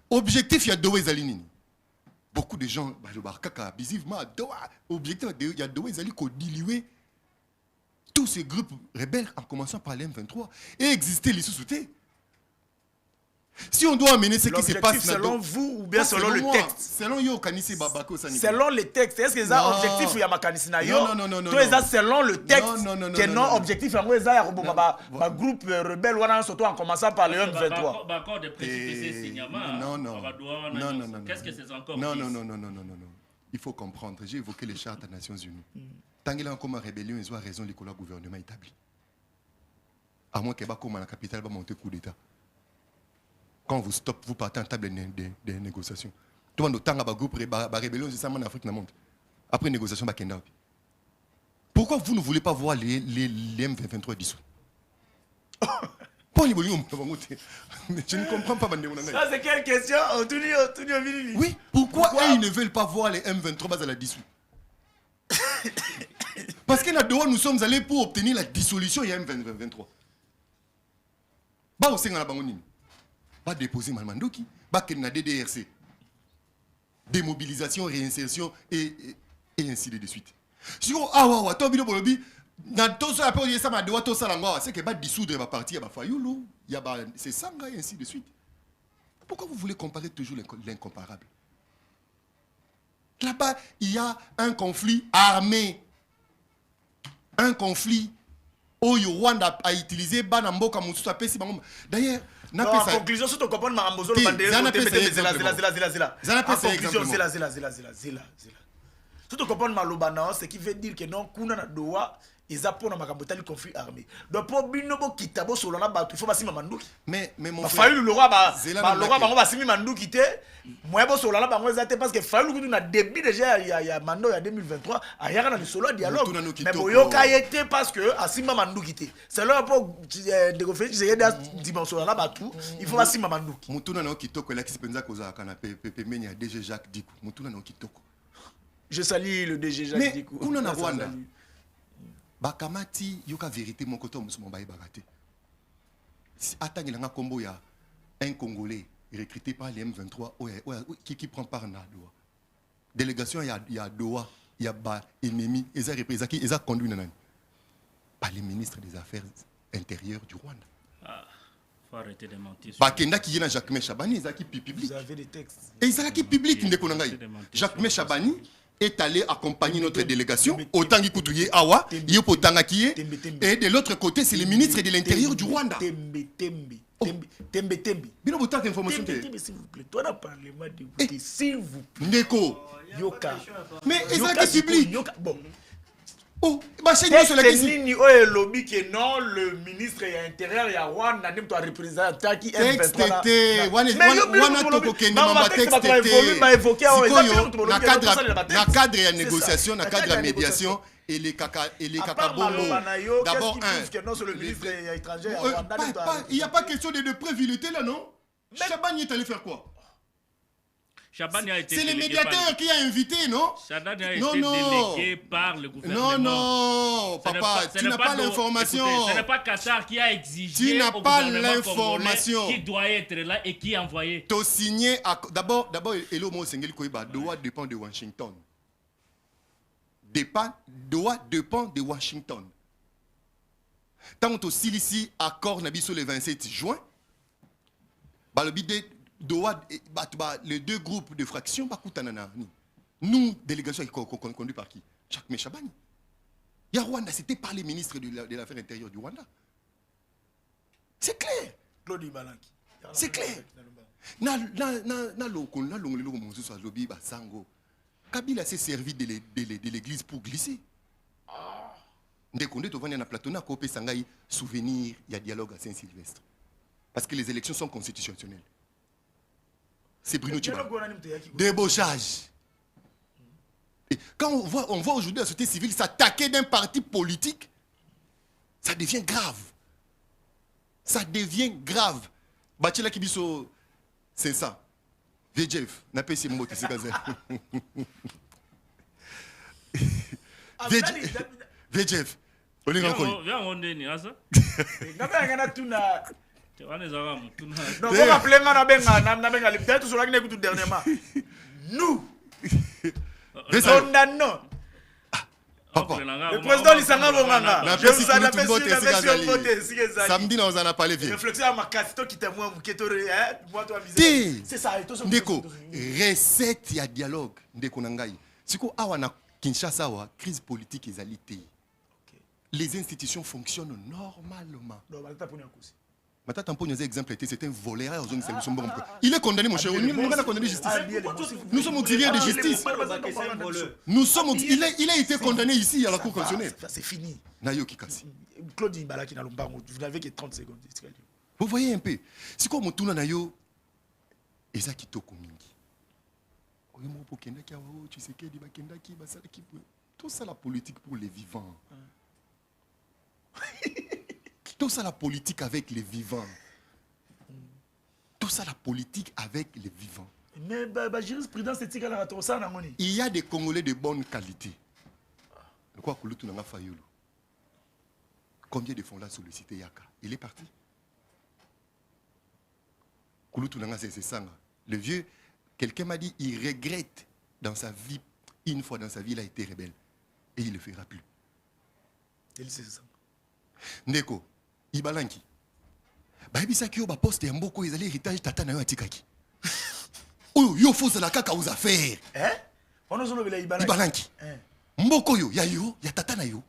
Objectif il y a Doha ezali nini beaucoup de gens ba kaka abusivement Doha objectif il y a Doha ezali ko diluer tous ces groupes rebelles en commençant par les M23 et exister les sous-soutés. Si on doit amener ce qui se passe selon vous ou bien selon le texte? Selon yo kanisi babako sani. Selon le texte, est-ce que ça objectif ou ya makanisi na yo? Non. Tout ça selon le texte. Que non objectif en ça ya ba groupe rebelle wana surtout en commençant par le M23. D'accord de précipicer signalement. Non. Qu'est-ce que c'est encore? Non. Il faut comprendre, j'ai évoqué les chartes des Nations Unies. Tant qu'il y a encore une rébellion, ils ont raison du gouvernement établi. À moins que comme la capitale va monter coup d'état. Quand vous stoppez, vous partez en table de négociation. Tout le monde a un groupe de rébellion, c'est ça en Afrique. Après négociation, pourquoi vous ne voulez pas voir les M23 dissous? Je ne comprends pas. Ça, c'est quelle question? Oui, pourquoi ils ne veulent pas voir les M23 à la dissous? Parce que là, nous sommes allés pour obtenir la dissolution, il y a M23. Pas déposer Malmandoki, pas qu'il y a DDRC. Démobilisation, réinsertion et ainsi de suite. Si on a tout le monde, c'est que va dissoudre la partie, c'est ça et ainsi de suite. Pourquoi vous voulez comparer toujours l'incomparable? Là-bas, il y a un conflit armé. Un conflit où le Rwanda a utilisé Banamboka Moussousa Pessi. D'ailleurs, en conclusion, si tu comprends ma mozo, si tu comprends ma lobana, ce qui veut dire que non, kuna na doa eza pona makambo tali conflit armé donc po bino bo kitabo solo na bato il faut basima manduki mais mon frère le roi Zela le roi bango basimi manduki te moi bo solo na bango ezate parce que frère le na début déjà il y a mando ya 2023 ayaka na solo dialogue mais boyoka yete parce que asima manduki te c'est là pour de conflit j'ai des dimensions na bato il faut basima manduki mutuna na kitoko la kispenza koza kana pepe menya DG Jacques Dikou mutuna na kitoko je salue le DG Jacques Dikou kuna na Rwanda bakamati yoka vérité mon côté musulman baye bagate atangela kombo ya un Congolais recruté par les M23 qui prend part na Doha délégation ya Doha ya ba ennemi eza représenti eza conduit nanani par les ministres des affaires intérieures du Rwanda. Faut arrêter de mentir. Bakenda qui na Jacques Chabani ezaki public. Vous avez des textes. Et ezaki public ndeko nangai. Jacques Chabani est allé accompagner notre délégation autant qu'il Koutouye Awa, Yopo Tangakie, et de l'autre côté, c'est le ministre de l'Intérieur du Rwanda. Tembe. Bien autant d'informations. S'il vous plaît, toi, parlez-moi d'écouter, s'il vous plaît. Neko. Yoka. Mais ezaki public. Bon. Oh, bah c'est nous sur la question. Nini oye lobby que non, le ministre de l'Intérieur ya Rwanda nem to représenter qui M23. Wana toko kende mama texte na cadre ya négociation, na cadre ya médiation et les kakabongo. D'abord il y a pas question de preuve là non. Chabani est allé faire quoi? C'est le médiateur qui a invité, non? Chabani a été délégué par le gouvernement. Non, papa, tu n'as pas l'information. Ce n'est pas Qatar qui a exigé tu n'as au pas gouvernement l'information qui doit être là et qui a envoyé. Tu as signé, d'abord, Elo Mo Sengeli Koiba, Doha dépend de Washington. Doha dépend de Washington. Tant que tu as ici, accord Nabiso le 27 juin, le bidé Doha, les deux groupes de fractions, nous, délégation conduite par qui? Jacques Chabani. Il y a Rwanda, c'était par les ministres de l'affaires intérieures du Rwanda. C'est clair. C'est clair. Kabila s'est servi de l'église pour glisser. Dès qu'on est au Vania Platona, Kopé Sangaï, souvenir, il y a dialogue à Saint-Sylvestre. Parce que les élections sont constitutionnelles. C'est Bruno Tchiba. Débauchage. Et quand on voit aujourd'hui la société civile s'attaquer d'un parti politique, ça devient grave. Ça devient grave. Bachela Kibiso, c'est ça. VJF, n'a pas essayé de monter, c'est comme ça. VJF, on est encore. Viens, on est né, ça. Nous condamnons. Le président Lissanga Bonganga, je vous adresse samedi, on en a parlé. Réflexion à ma casse, qui témoin, qui c'est ça. Ndeko, recette, il y a dialogue. Ndeko Nangaï. Si vous avez Kinshasa, crise politique et alité. Les institutions fonctionnent normalement. Exemple, c'est un voleur. Il est condamné, mon cher. Nous sommes condamnés de justice. Nous sommes auxiliaires de justice. Il a été condamné ici à la Cour constitutionnelle. C'est fini. Claude Imbalaki n'a vous n'avez que 30 secondes. Vous voyez un peu. C'est comme tout le monde. Ezaki toko mingi. Tout ça la politique pour les vivants. Tout ça la politique avec les vivants. Tout ça la politique avec les vivants. Mais la jurisprudence éthique à la ça. Il y a des Congolais de bonne qualité. Combien de fonds là sollicité Yaka? Il est parti. Le vieux, quelqu'un m'a dit, il regrette dans sa vie, une fois dans sa vie, il a été rebelle. Et il ne le fera plus. Il sait ça. Ndeko, Ibalanki. Baibisaki yo ba poste ya mboko ezali héritage tata na yo atikaki. Oyo yo fosa la kaka aux affaires. On zo lobela Ibalanki. Mboko yo ya tata na yo.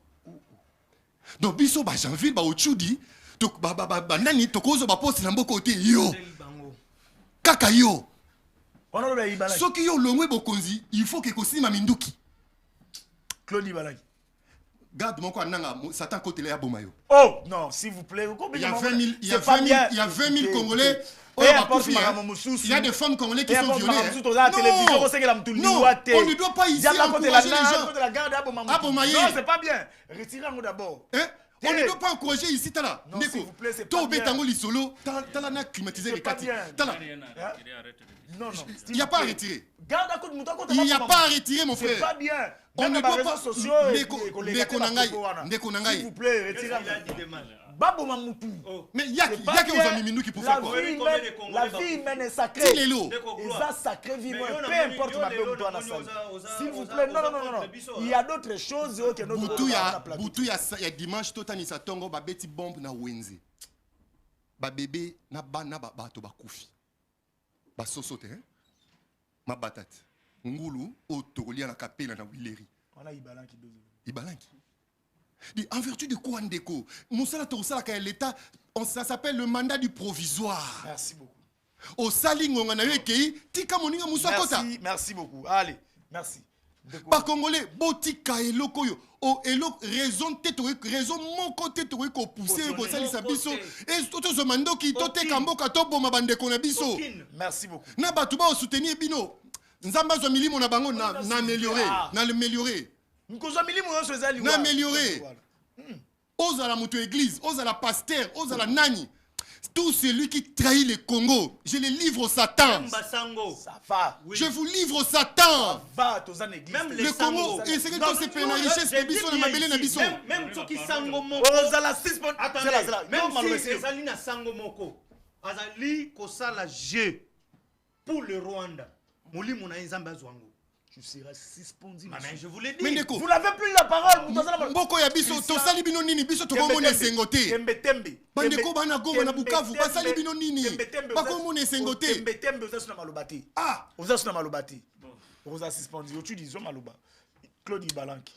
Donc biso ba janvier ba ochudi to ba nani to kozo ba poste na mboko te yo. Kaka yo. On lobela Ibalanki. Soki yo longwe bokonzi, il faut que kosima minduki. Claude Ibalanki. garde mon quoi nanga Satan côté là Bomayo. Oh non, s'il vous plaît. Il y a 20 000, il y a C'est pas 20 000, bien. il y a 20 000 Congolais. Peu importe Maman Moussous. Il y a des femmes congolais qui Peu sont importe violées. Maman Moussous, on a la télévision, on sait que la Moutouli Non, Ouate. on ne doit pas ici Diable à côté de encourager la les nage, gens. à côté de la garde Abomaye. Abomaye. Non, c'est pas bien. Retirez-moi d'abord. Hein? On ne doit pas encourager ici, Tala. Non, s'il vous plaît, c'est pas Toi, bien. Betango Lisolo, Tala n'a climatisé C'est les pas quatre. bien. Tala, Non, non. il n'y a pas à retirer. Garde à côté de Mouton. Il n'y a pas à retirer, mon C'est frère. pas bien. On ne doit pas. S'il Ndeko vous Nangaï. plaît, retirez-moi. Babo Mamoutou. Mais il y a C'est qui pas aux bien. amis Minou qui peut La faire quoi? vie humaine est sacrée. Dis les lots. Et ça, sacré vivant. Peu importe ma belle toi, s'il vous plaît, non, non, non, non. Il y a d'autres choses que notre Boutou ya dimanche totani sa tongo ba beti bombe na wenze. Ba bébé na bana ba bato ba kufi. Ba sosote hein. Ma batate. Ngulu o tolia na kapela na wileri. On a Ibalanki. Ibalanki. En vertu de quoi Ndeko? Moussala Torosala ka l'État, ça s'appelle le mandat du provisoire. Merci beaucoup. Au salingo na yekei, tika moninga moussa kota. Merci, merci beaucoup. Allez, merci. Par congolais, botika eloko yo. O elo raison teto raison mon côté to ko pousser ko salisa biso. Et toto zo mandoki to te kamboka to boma bande ko na biso. Merci beaucoup. Na batu ba soutenir bino. Nzamba zo milimo na bango na améliorer, na améliorer. Na améliorer. Ozala mutu église, ozala pasteur, ozala nani. Tout celui qui trahit le Congo, je le livre au Satan. Ça va. Je vous livre au Satan. Va, tous en église. Le Congo, et c'est que toi c'est peine la richesse de biso na mabele na biso. Même ceux qui sango moko. Ozala 6 points. Attendez, même si ezali na sango moko. Azali kosala jeu pour le Rwanda. Molimo na nzambe azwango. Tu seras suspendu. Mais je vous l'ai dit. Vous n'avez plus la parole. Mboko ya biso, to sali bino nini biso to komona esengote. Tembe. Bandeko bana Goma na Bukavu, ba sali bino nini. Ba komona esengote. Tembe ozasuna malobati. Ah, ozasuna malobati. Oza suspendu. Tu dis zo maloba. Claude Ibalanki.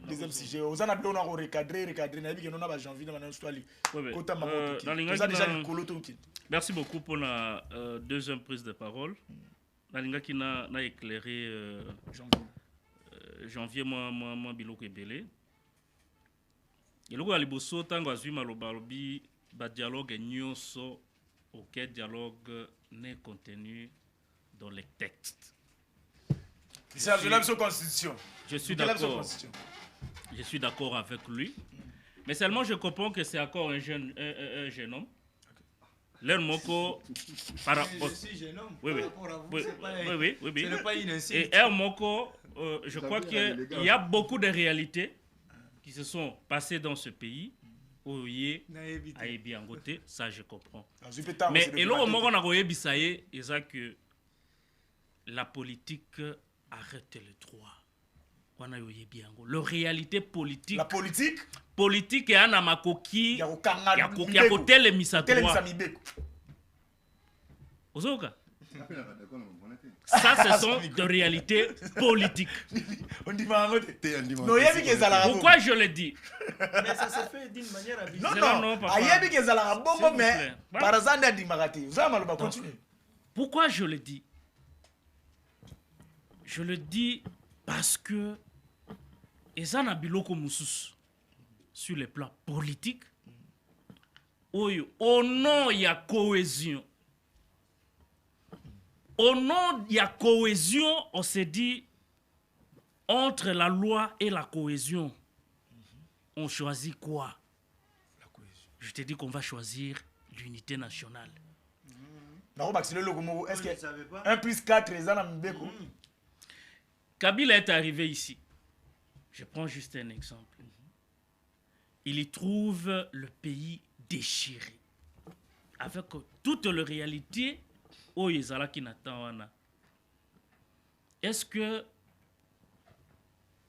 Deuxième sujet. Ozana bien on a recadré na bi que non ba janvier na histoire li. Kota mamoto. Oza déjà likolo tonki. Merci beaucoup pour la deuxième prise de parole. Nalingaki na éclairé janvier moi biloko ebele. Eloko ya liboso tango azwi maloba lobi ba dialogue nyonso auquel dialogue n'est contenu dans les textes. C'est la violation constitution. Je suis d'accord. Je suis d'accord avec lui. Mais seulement je comprends que c'est encore un jeune homme. L'air moko para Je suis jeune homme. oui. Ce n'est pas une insulte. Et Air Moko, je crois qu'il y a beaucoup de réalités qui se sont passées dans ce pays. Oye, Aïbi Angote, ça je comprends. Mais et là, Moko na goye bisaye, c'est que la politique arrête le droit. Le réalité politique. La politique. Politique et ana makoki ya kotele misadroit. Ozoka. Ça, ce sont des réalités politiques. Pourquoi je le dis? Mais ça se fait d'une manière avisée. Pourquoi je le dis? Je le dis parce que ezana biloko mususu sur le plan politique, au nom il y a cohésion. Au nom il y a cohésion, on s'est dit entre la loi et la cohésion, on choisit quoi? La cohésion. Je te dis qu'on va choisir l'unité nationale. Est-ce que 1 plus 4 est dans Mbeko? Kabila est arrivé ici. Je prends juste un exemple. Il y trouve le pays déchiré. Avec toute la réalité, est-ce que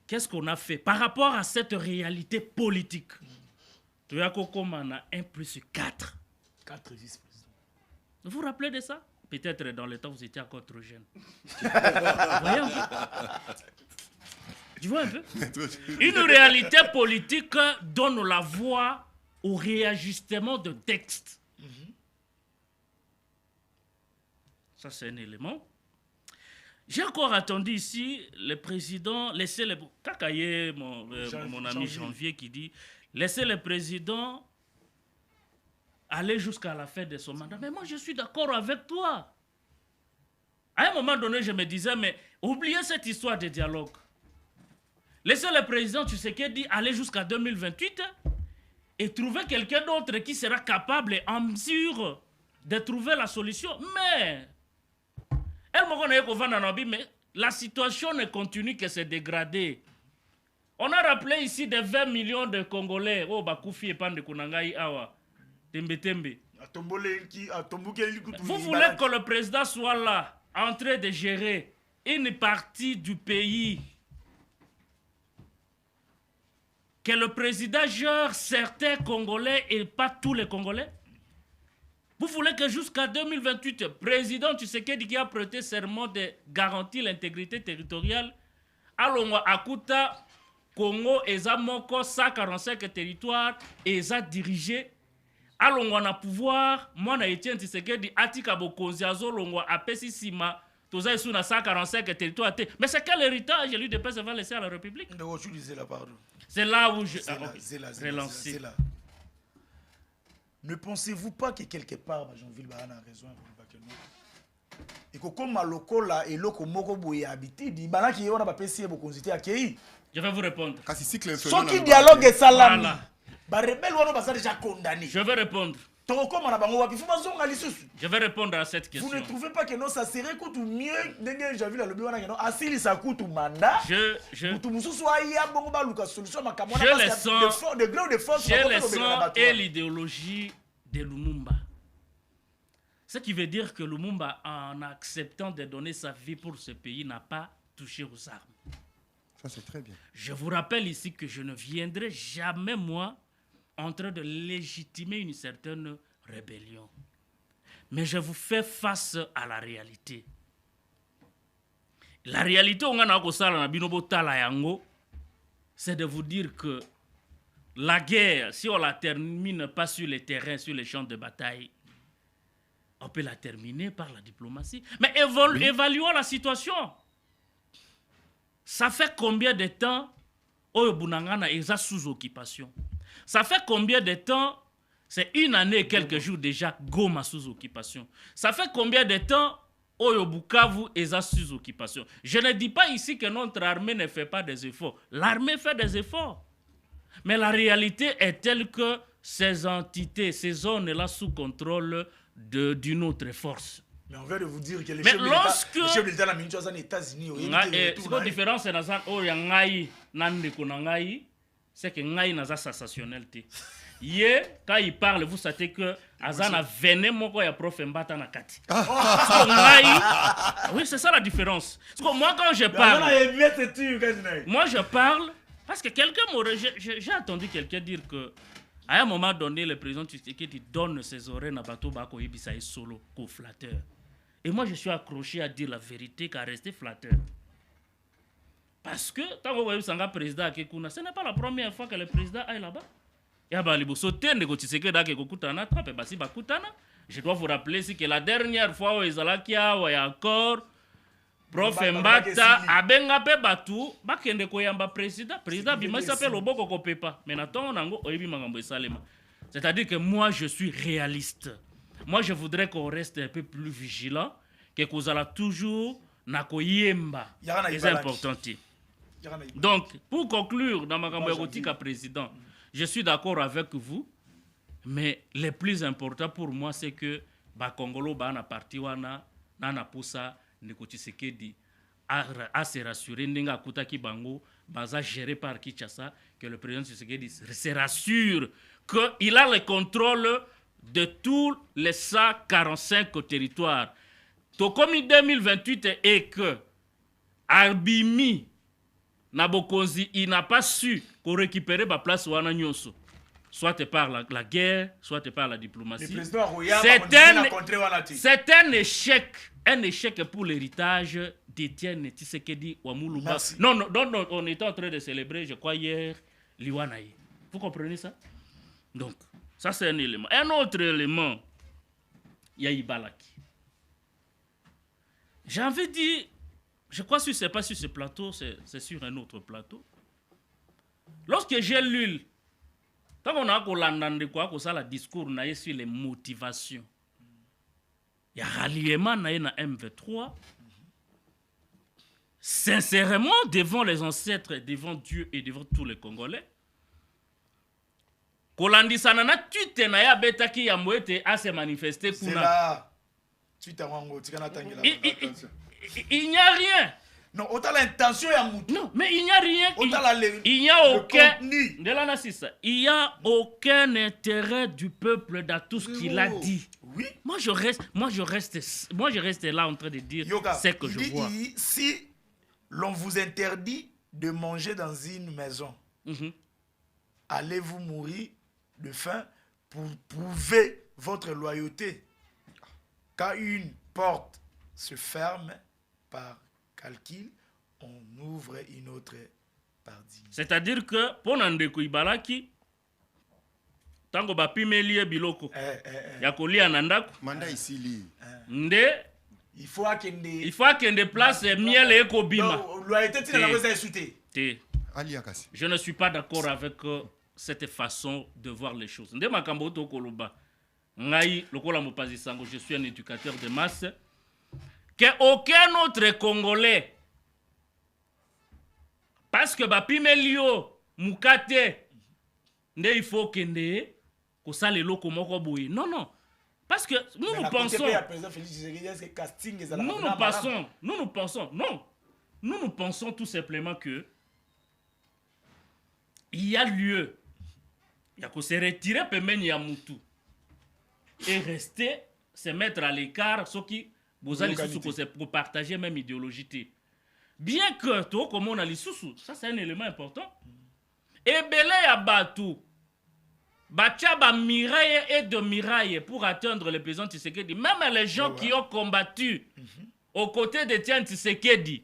qu'est-ce qu'on a fait par rapport à cette réalité politique? Tu as comme on a 1 plus 4. 4 vice-présidents. Vous vous rappelez de ça? Peut-être dans le temps vous étiez encore trop jeune. Voyons. Tu vois un peu? Une réalité politique donne la voie au réajustement de texte. Ça, c'est un élément. J'ai encore attendu ici le président, laissez le... Kakaye, mon ami Janvier qui dit, laissez le président aller jusqu'à la fin de son mandat. Mais moi, je suis d'accord avec toi. À un moment donné, je me disais, mais oubliez cette histoire de dialogue. Laissez le président Tshisekedi aller jusqu'à 2028 et trouver quelqu'un d'autre qui sera capable et en mesure de trouver la solution. Mais, mais la situation ne continue que se dégrader. On a rappelé ici des 20 millions de Congolais. Oh, Bakoufi et Pande Kunangai Awa. Tembe Tembe. Vous voulez que le président soit là, en train de gérer une partie du pays. Que le président gère certains Congolais et pas tous les Congolais. Vous voulez que jusqu'à 2028, le président Tshisekedi qui a prêté serment de garantir l'intégrité territoriale, Alonga Akuta, Congo, Eza Moko, 145 territoires, Eza dirigé, Alonga na pouvoir, moi na Etienne Tshisekedi, Atika Bokonzi, Azolonga, Apesi Sima, Toza Esu na 145 territoires. Mais c'est quel héritage lui de paix va laisser à la République? C'est là où je relancé. Ne pensez-vous pas que quelque part, Jean-Ville Bahana a raison, et que comme Malokola et Loko Mokobo est habité, il y a qui ont PC pour consulter à Kei. Je vais vous répondre. Ceux qui dialoguent et salami, déjà condamné. Je vais répondre. Je vais répondre à cette question. Vous ne trouvez pas que non, ça serait tout mieux j'ai vu le Assili ça coûte mandat. Je le sens et l'idéologie de Lumumba. Ce qui veut dire que Lumumba, en acceptant de donner sa vie pour ce pays, n'a pas touché aux armes. Ça, c'est très bien. Je vous rappelle ici que je ne viendrai jamais, moi, en train de légitimer une certaine rébellion. Mais je vous fais face à la réalité. La réalité, c'est de vous dire que la guerre, si on la termine pas sur les terrains, sur les champs de bataille, on peut la terminer par la diplomatie. Mais évaluons la situation. Ça fait combien de temps Oyo Bunangana est sous occupation? Ça fait combien de temps? C'est 1 année et quelques jours déjà, Goma sous occupation. Ça fait combien de temps Oyo Bukavu est sous occupation? Je ne dis pas ici que notre armée ne fait pas des efforts. L'armée fait des efforts. Mais la réalité est telle que ces entités, ces zones-là sous contrôle d'une autre force. Mais on vient de vous dire que les chefs de l'État aux États-Unis, c'est quoi la différence c'est que Ngaï n'a pas sensationnalité. Quand il parle, vous savez que Azana venait moko ya prof Mbata na kati. Oui, c'est ça la différence. Moi quand je parle, moi je parle parce que quelqu'un j'ai entendu quelqu'un dire que à un moment donné le président Tshisekedi donne ses oreilles na bateau bako yebisa solo ko flatteur. Et moi je suis accroché à dire la vérité qu'à rester flatteur. Parce que, tant que vous voyez le président, ce n'est pas la première fois que le président est là-bas. Je dois vous rappeler que la dernière fois où ils allaient encore, prof Mbata, abenga pe batu, bakende koyamba président bima s'appelle Loboko Kopepa. Mais naton nango oyebi mangambo esalema. C'est-à-dire que moi je suis réaliste. Moi je voudrais qu'on reste un peu plus vigilant, que vous allez toujours nakoyemba. C'est important. Donc, pour conclure, dans ma campagne président, je suis d'accord avec vous, mais le plus important pour moi, c'est que Bakongolo Bana parti wana nana poussa Nekotisekedi à se rassurer n'enga kutaki bango baza géré par Kinshasa, que le président Tshisekedi se rassure qu'il a le contrôle de tous les 145 territoires. Donc, comme 2028 et que Arbimi Nabokonzi, il n'a pas su qu'on récupérer ma place ou nyonso, soit par la guerre, soit par la diplomatie. C'est un échec pour l'héritage d'Étienne Tshisekedi Wamuluba. Non, on était en train de célébrer, je crois, hier, Liwanaï. Vous comprenez ça? Donc, ça c'est un élément. Un autre élément, il y a Ibalaki. J'ai envie de dire, je crois que ce n'est pas sur ce plateau, c'est sur un autre plateau. Lorsque j'ai lu, quand on a le discours sur les motivations, il y a ralliement na M23. Sincèrement, devant les ancêtres, devant Dieu et devant tous les Congolais, kolandisana na tuite na ya betaki ya mwete a se manifester C'est kuna. là. Tu t'es rendu, Il n'y a rien. Non, autant l'intention ya moutou. Non, mais il n'y a rien. Il n'y a aucun. Il n'y a aucun intérêt du peuple dans tout ce qu'il a dit. Oui. Moi je reste là en train de dire Yoka, ce que je vois. Si l'on vous interdit de manger dans une maison, allez-vous mourir de faim pour prouver votre loyauté? Quand une porte se ferme par calcul, on ouvre une autre par dignité. C'est-à-dire que pour Nandeko Ibalaki, tango bapimelie biloko ya kolia na ndako Manda ici li. nde il faut akende place miel ekobima. Loyauté tu n'as pas insulté. Ali Akasi. Je ne suis pas d'accord avec cette façon de voir les choses. Nde makambo to koloba. Ngai lokola mopazi sango, je suis un éducateur de masse. Que aucun autre Congolais, parce que bapimelio mukate nde il faut kende ko sale loko moko boye. Non non. Parce que nous nous pensons tout simplement que il y a lieu il y a que se retirer pemeni ya mutu et rester se mettre à l'écart ceux qui vous allez pour partager même idéologie. Bien que tout comme on a les sous, ça c'est un élément important. Et belé ya batu batia ba miraille et de miraille pour atteindre le président Tshisekedi. Même les gens qui ont combattu aux côtés de Tian Tshisekedi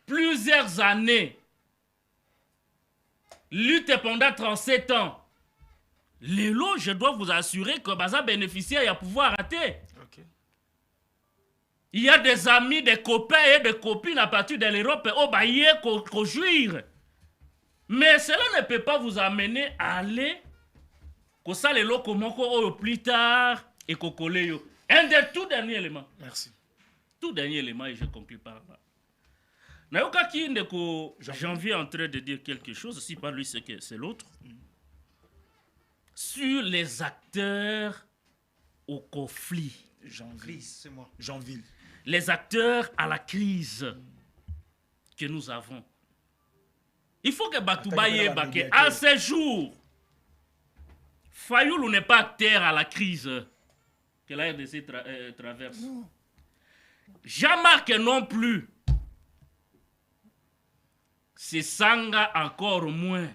plusieurs années, lutte pendant 37 ans. Les lots, je dois vous assurer que Baza bénéficiaire à pouvoir rater. Il y a des amis, des copains et des copines à partir de l'Europe au baillé qu'on jouir. Mais cela ne peut pas vous amener à aller que ça les lots au plus tard et qu'on colle. Un des tout derniers éléments. Merci. Tout dernier élément et je conclue par là. Nayoka qui janvier en train de dire quelque chose, si pas lui c'est l'autre. Sur les acteurs au conflit. C'est moi. Jeanville. Les acteurs à la crise que nous avons. Il faut que Batoubaye Baké, à ce jour, Fayoulou n'est pas acteur à la crise que la RDC traverse. Jean-Marc non plus. C'est Sanga encore moins.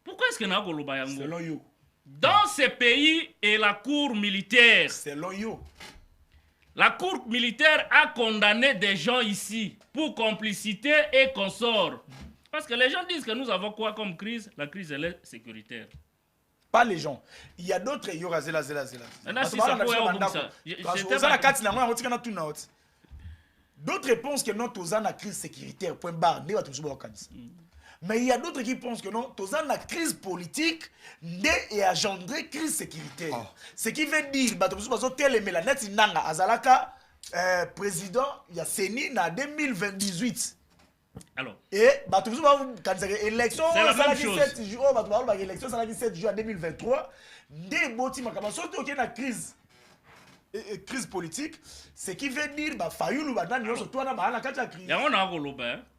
Pourquoi est-ce que n'a pas le Selon you. Dans ces pays et la cour militaire. Selon you. La cour militaire a condamné des gens ici pour complicité et consort. Parce que les gens disent que nous avons quoi comme crise? La crise elle est sécuritaire. Pas les gens. Il y a d'autres. Il y aura zela. D'autres pensent que non, tous la crise sécuritaire. Point barre. Mais il y a d'autres qui pensent que non, tous la crise politique et engendré crise sécuritaire. Oh. Ce qui veut dire que président il y a Séni en 2018. Alors, et élection c'est la même chose. Élection 7 juin 2023. Des boti surtout qu'il y a une crise politique, ce qui veut dire bah Fayoulou surtout na crise. On a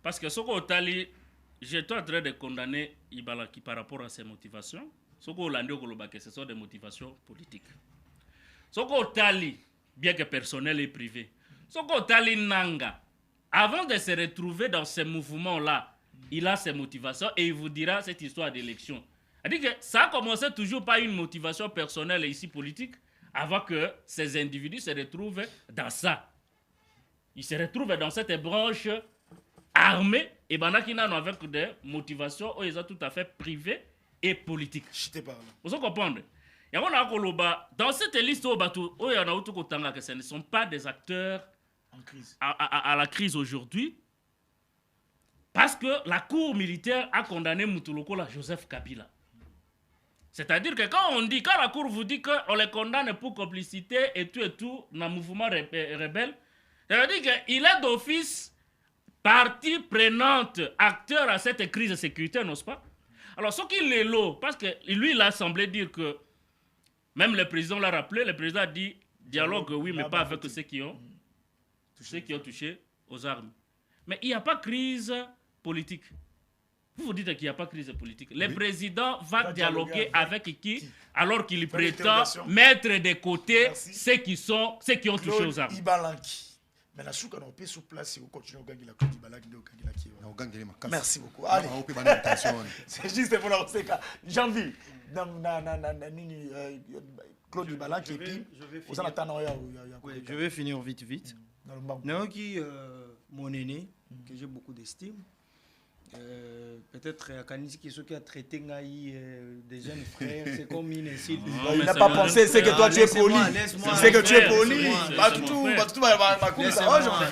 parce que ce que j'étais en train de condamner Ibalaki par rapport à ses motivations. Ce que ce sont des motivations politiques. Ce que bien que personnel et privé. Ce que Nanga, avant de se retrouver dans ces mouvements-là, il a ses motivations et il vous dira cette histoire d'élection. C'est-à-dire que ça a commencé toujours par une motivation personnelle et ici politique, avant que ces individus se retrouvent dans ça. Ils se retrouvent dans cette branche armée et qui n'ont avec des motivations ils sont tout à fait privées et politiques. Vous comprenez? Dans cette liste, ce ne sont pas des acteurs à la crise aujourd'hui, parce que la cour militaire a condamné Mutulukola Joseph Kabila. C'est-à-dire que quand la cour vous dit qu'on les condamne pour complicité et tout, dans le mouvement rebelle, ça veut dire qu'il est d'office partie prenante, acteur à cette crise sécuritaire, n'est-ce pas? Alors, ce qu'il est là, parce que lui, il a semblé dire que, même le président l'a rappelé, le président a dit dialogue, oui, mais pas avec ceux qui ont touché aux armes. Mais il n'y a pas de crise politique. Vous dites qu'il n'y a pas de crise politique. Le président va dialoguer avec qui alors qu'il prétend mettre de côté ceux qui ont touché aux armes. Mais la souka n'a pas sous place si vous continuez à gagner la Claude Ibalaki. Merci beaucoup. Allez. C'est juste pour la Oseka. Janvier. Claude Ibalaki et puis vous en attendez. Je vais finir vite. Naoki, mon aîné, que j'ai beaucoup d'estime. Peut-être Kanisi qui a traité des jeunes frères, c'est comme une insulte. Il n'a pas pensé, c'est que toi tu es poli. C'est que tu es poli.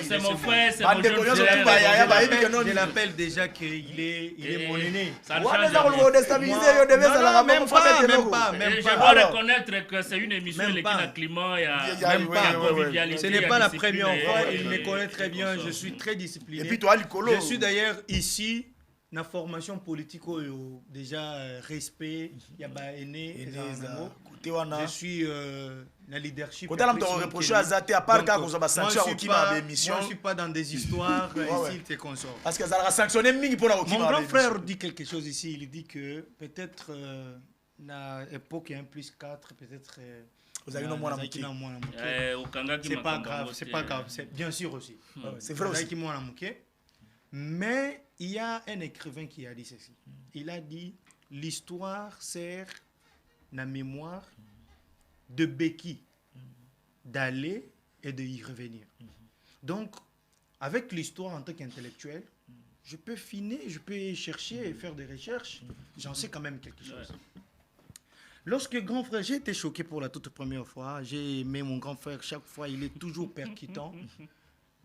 C'est mon frère, c'est mon jeune frère. Je l'appelle déjà qu'il est mon aîné. Ça ne change rien. Même pas. Je dois reconnaître que c'est une émission qui a climat, il y a convivialité. Ce n'est pas la première fois, il me connaît très bien, je suis très discipliné. Et puis toi, Licolo. Je suis d'ailleurs ici. La formation politique, déjà respect, il y a aîné, je suis le leadership. Quand on te reproche à Zate, à part quand on va sanctionner au émission. Moi, je ne suis pas dans des histoires ici, te consort. Parce que ça va sanctionner Mingi pour la Mon grand frère dit quelque chose ici. Il dit que peut-être à l'époque, il y a un plus 4, peut-être. Vous avez un moins c'est pas grave, c'est pas grave. Bien sûr aussi. C'est vrai aussi. Mais il y a un écrivain qui a dit ceci. Il a dit l'histoire sert la mémoire de béquille, d'aller et de y revenir. Donc, avec l'histoire en tant qu'intellectuel, je peux finir, je peux chercher et faire des recherches. J'en sais quand même quelque chose. Lorsque grand frère, j'ai été choqué pour la toute première fois. J'ai aimé mon grand frère. Chaque fois, il est toujours percutant.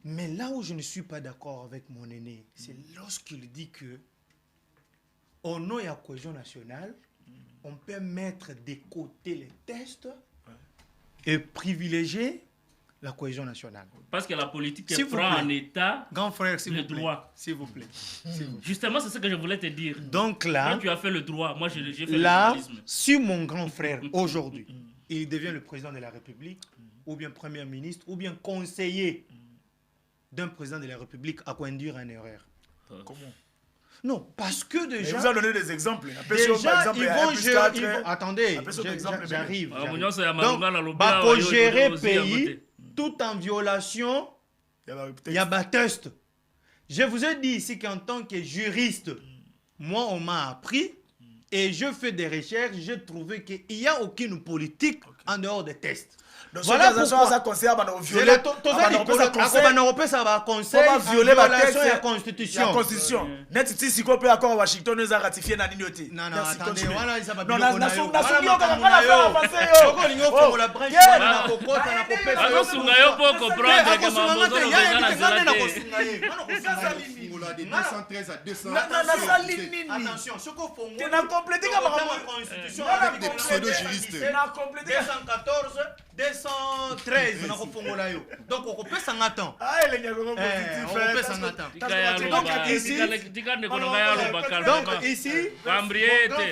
Mais là où je ne suis pas d'accord avec mon aîné, c'est lorsqu'il dit que au nom de la cohésion nationale, on peut mettre de côté les tests et privilégier la cohésion nationale. Parce que la politique prend en état grand frère, le droit. S'il vous plaît. Justement, c'est ce que je voulais te dire. Donc là, quand tu as fait le droit, moi j'ai fait là, le journalisme. Si mon grand frère, aujourd'hui, il devient le président de la République, ou bien premier ministre, ou bien conseiller d'un président de la République à conduire une erreur. Comment? Non, parce que déjà... Mais vous avez donné des exemples. Déjà, ils vont... Attendez, j'arrive. Donc, pour gérer le pays, tout en violation, il y a un test. Je vous ai dit ici qu'en tant que juriste, moi, on m'a appris et je fais des recherches, j'ai trouvé qu'il n'y a aucune politique en dehors des tests. Donc, voilà pourquoi ça concerne la violation de la Constitution. La Constitution. Net si on peut accord Washington nous a ratifié na ninoté. Non, attendez, voilà, il s'appelle attention, ce qu'on fait, on a complété la Constitution avec des pseudo-juristes. 214, 213, on a refondu. Donc, on peut s'en attendre. On peut s'en attendre. Donc, ici, mon grand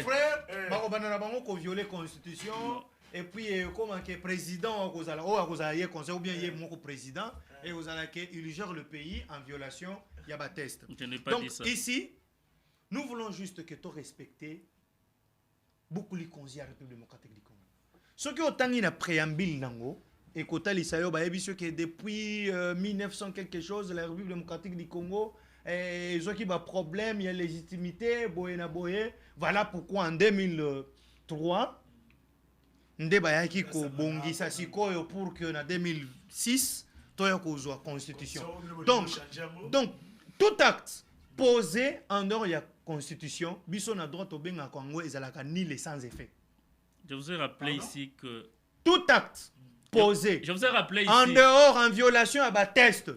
frère, on a violé la Constitution. Et puis, comme un président, ou bien mon président, et il gère le pays en violation, il y a un test. Donc, ici, nous voulons juste que tu respectes beaucoup les conseils de la République démocratique du Congo. Ce qui est un préambule, et que depuis 1900 quelque chose, la République démocratique du Congo, ils ont un problème, il y a légitimité, voilà pourquoi en 2003, pour que en 2006, tu aies la Constitution. Donc, tout acte posé en dehors de la Constitution, Bisson a droit au bien à Congo et ni les sans effet. Je vous ai rappelé ici que tout acte posé Je vous ai rappelé ici. en dehors en violation à test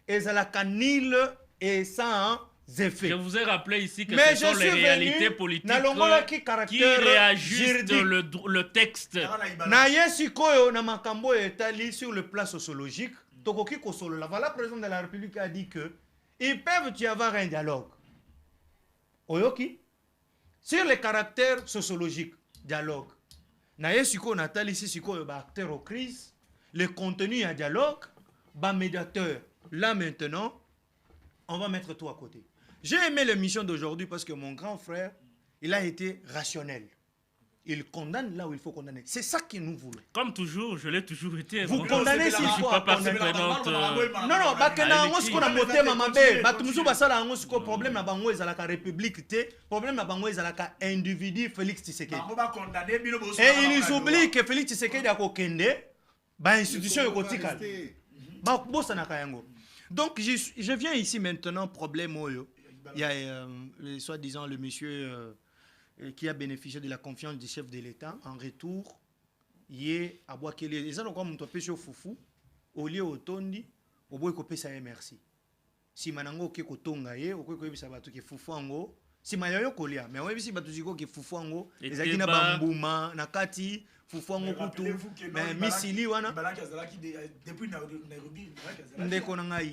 ezalaka nul et sans effet. Je vous ai rappelé ici que Mais ce sont je les suis réalités venu politiques nalongolaki qui caractère réajustent juridique. le texte. Na ye sikoyo na makambo etali sur le plan sociologique tokoki kosolola. Voilà, le président de la République a dit que ils peuvent y avoir un dialogue. Oyoki sur le caractère sociologique dialogue. Na ye sikoyo natali si sikoyo ba acteur aux crises, le contenu à dialogue, ba médiateur. Là maintenant, on va mettre tout à côté. J'ai aimé l'émission d'aujourd'hui parce que mon grand frère, il a été rationnel. Il condamne là où il faut condamner. C'est ça que nous voulons. Comme toujours, je l'ai toujours été. Vous Donc, condamnez je s'il ne suis faut pas partie condamner. prenante. Non, non, bakena ngo siko na motema mabe, batu musu basala ngo siko problème na bango ezalaka république te, problème na bango ezalaka individu Félix Tshisekedi. Et ils oublient que Félix Tshisekedi a kokende ba institution yokotikala. Ba bosanaka yango. Donc je viens ici maintenant problème oyo. Il y a soi-disant le monsieur qui a bénéficié de la confiance du chef de l'État. En retour, il est à boire qu'il est. Ils ont comme un peu sur foufou. Au lieu au tondi, au bout de ça merci. Si manango ke kotonga ye, au ko bisa batu ke foufou ango. Si mayoyo kolia, mais oui si batu ziko ke foufou ango. Les akina bambuma nakati foufou ango kutu. Mais misili wana. Depuis Nairobi,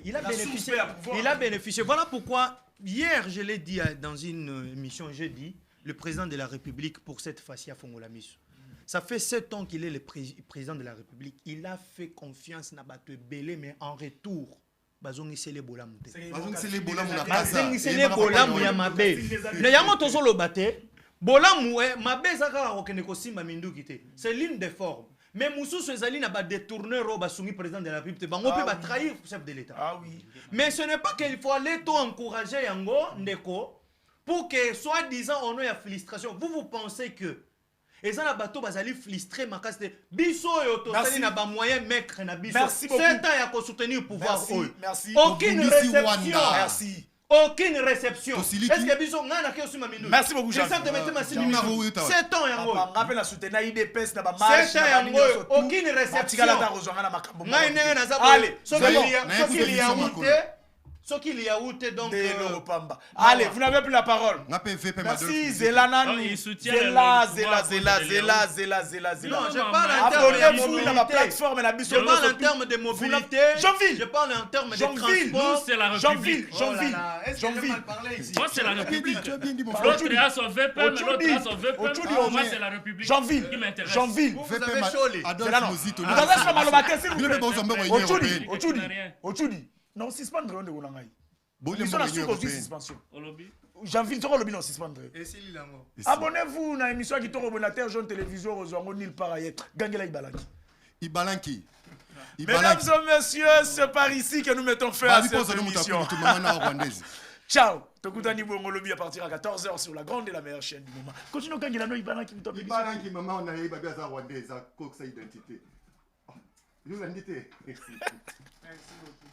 il a bénéficié. Voilà pourquoi hier je l'ai dit dans une émission, j'ai dit. Le président de la République, pour cette fois-ci, a Fongola Misu. Ça fait 7 ans qu'il est le président de la République. Il a fait confiance à Bato Belé, mais en retour, Bazongi Sele Bolamou. Bazongi Sele Bolamou Yamabe. Le Yamo Tozo le Bate, Bolamou, Mabe Zaka Rokeneko Simba Mindu Kite. C'est l'une des formes. Mais Moussou Sezali n'a pas détourné Robasungi, président de la République. On peut trahir le chef de l'État. Ah oui. Mais ce n'est pas qu'il faut aller tout encourager Yango, Ndeko. Pour que, soi-disant, on ait une frustration. Vous pensez que et ça, la bateau bazali frustré, ma casse de biso et autosali n'a pas moyen mec na biso. Merci beaucoup. C'est un pour soutenir le pouvoir. Merci. Aucune réception. Merci. Aucune réception. Est-ce que biso ngana ke osuma minute? Merci beaucoup, Jean. 7 ans yango. Rappelle la soutenir IDPS na ba marche. 7 ans yango. Aucune réception. Ngai ngai na zabo. Allez, soki il y a où donc allez, vous n'avez plus la parole. Merci Zelana. Zela. Non, je parle en termes de mobilité. Je parle en termes de mobilité. Je parle en termes de transport. C'est la République. Moi, c'est la République. L'autre a son VP, mais l'autre a son VP. Moi, c'est la République qui m'intéresse. Vous avez cholé. Ochudi. Non, suspendre on de Golangai. Ils sont sur suspension. Janvier, tu as suspendre. Abonnez-vous à l'émission qui tombe au Terre Jaune Télévision aux Zongo Nil par ailleurs. Gangela Ibalanki. Mesdames et messieurs, c'est par ici que nous mettons fin à cette émission. Ciao. Tokutani Bongo Lobby à partir à 14h sur la grande et la meilleure chaîne du moment. Continuons Gangela no Ibalanki. Ibalanki, maman, on a eu babi à sa rwandaise, à quoi sa identité. Merci beaucoup.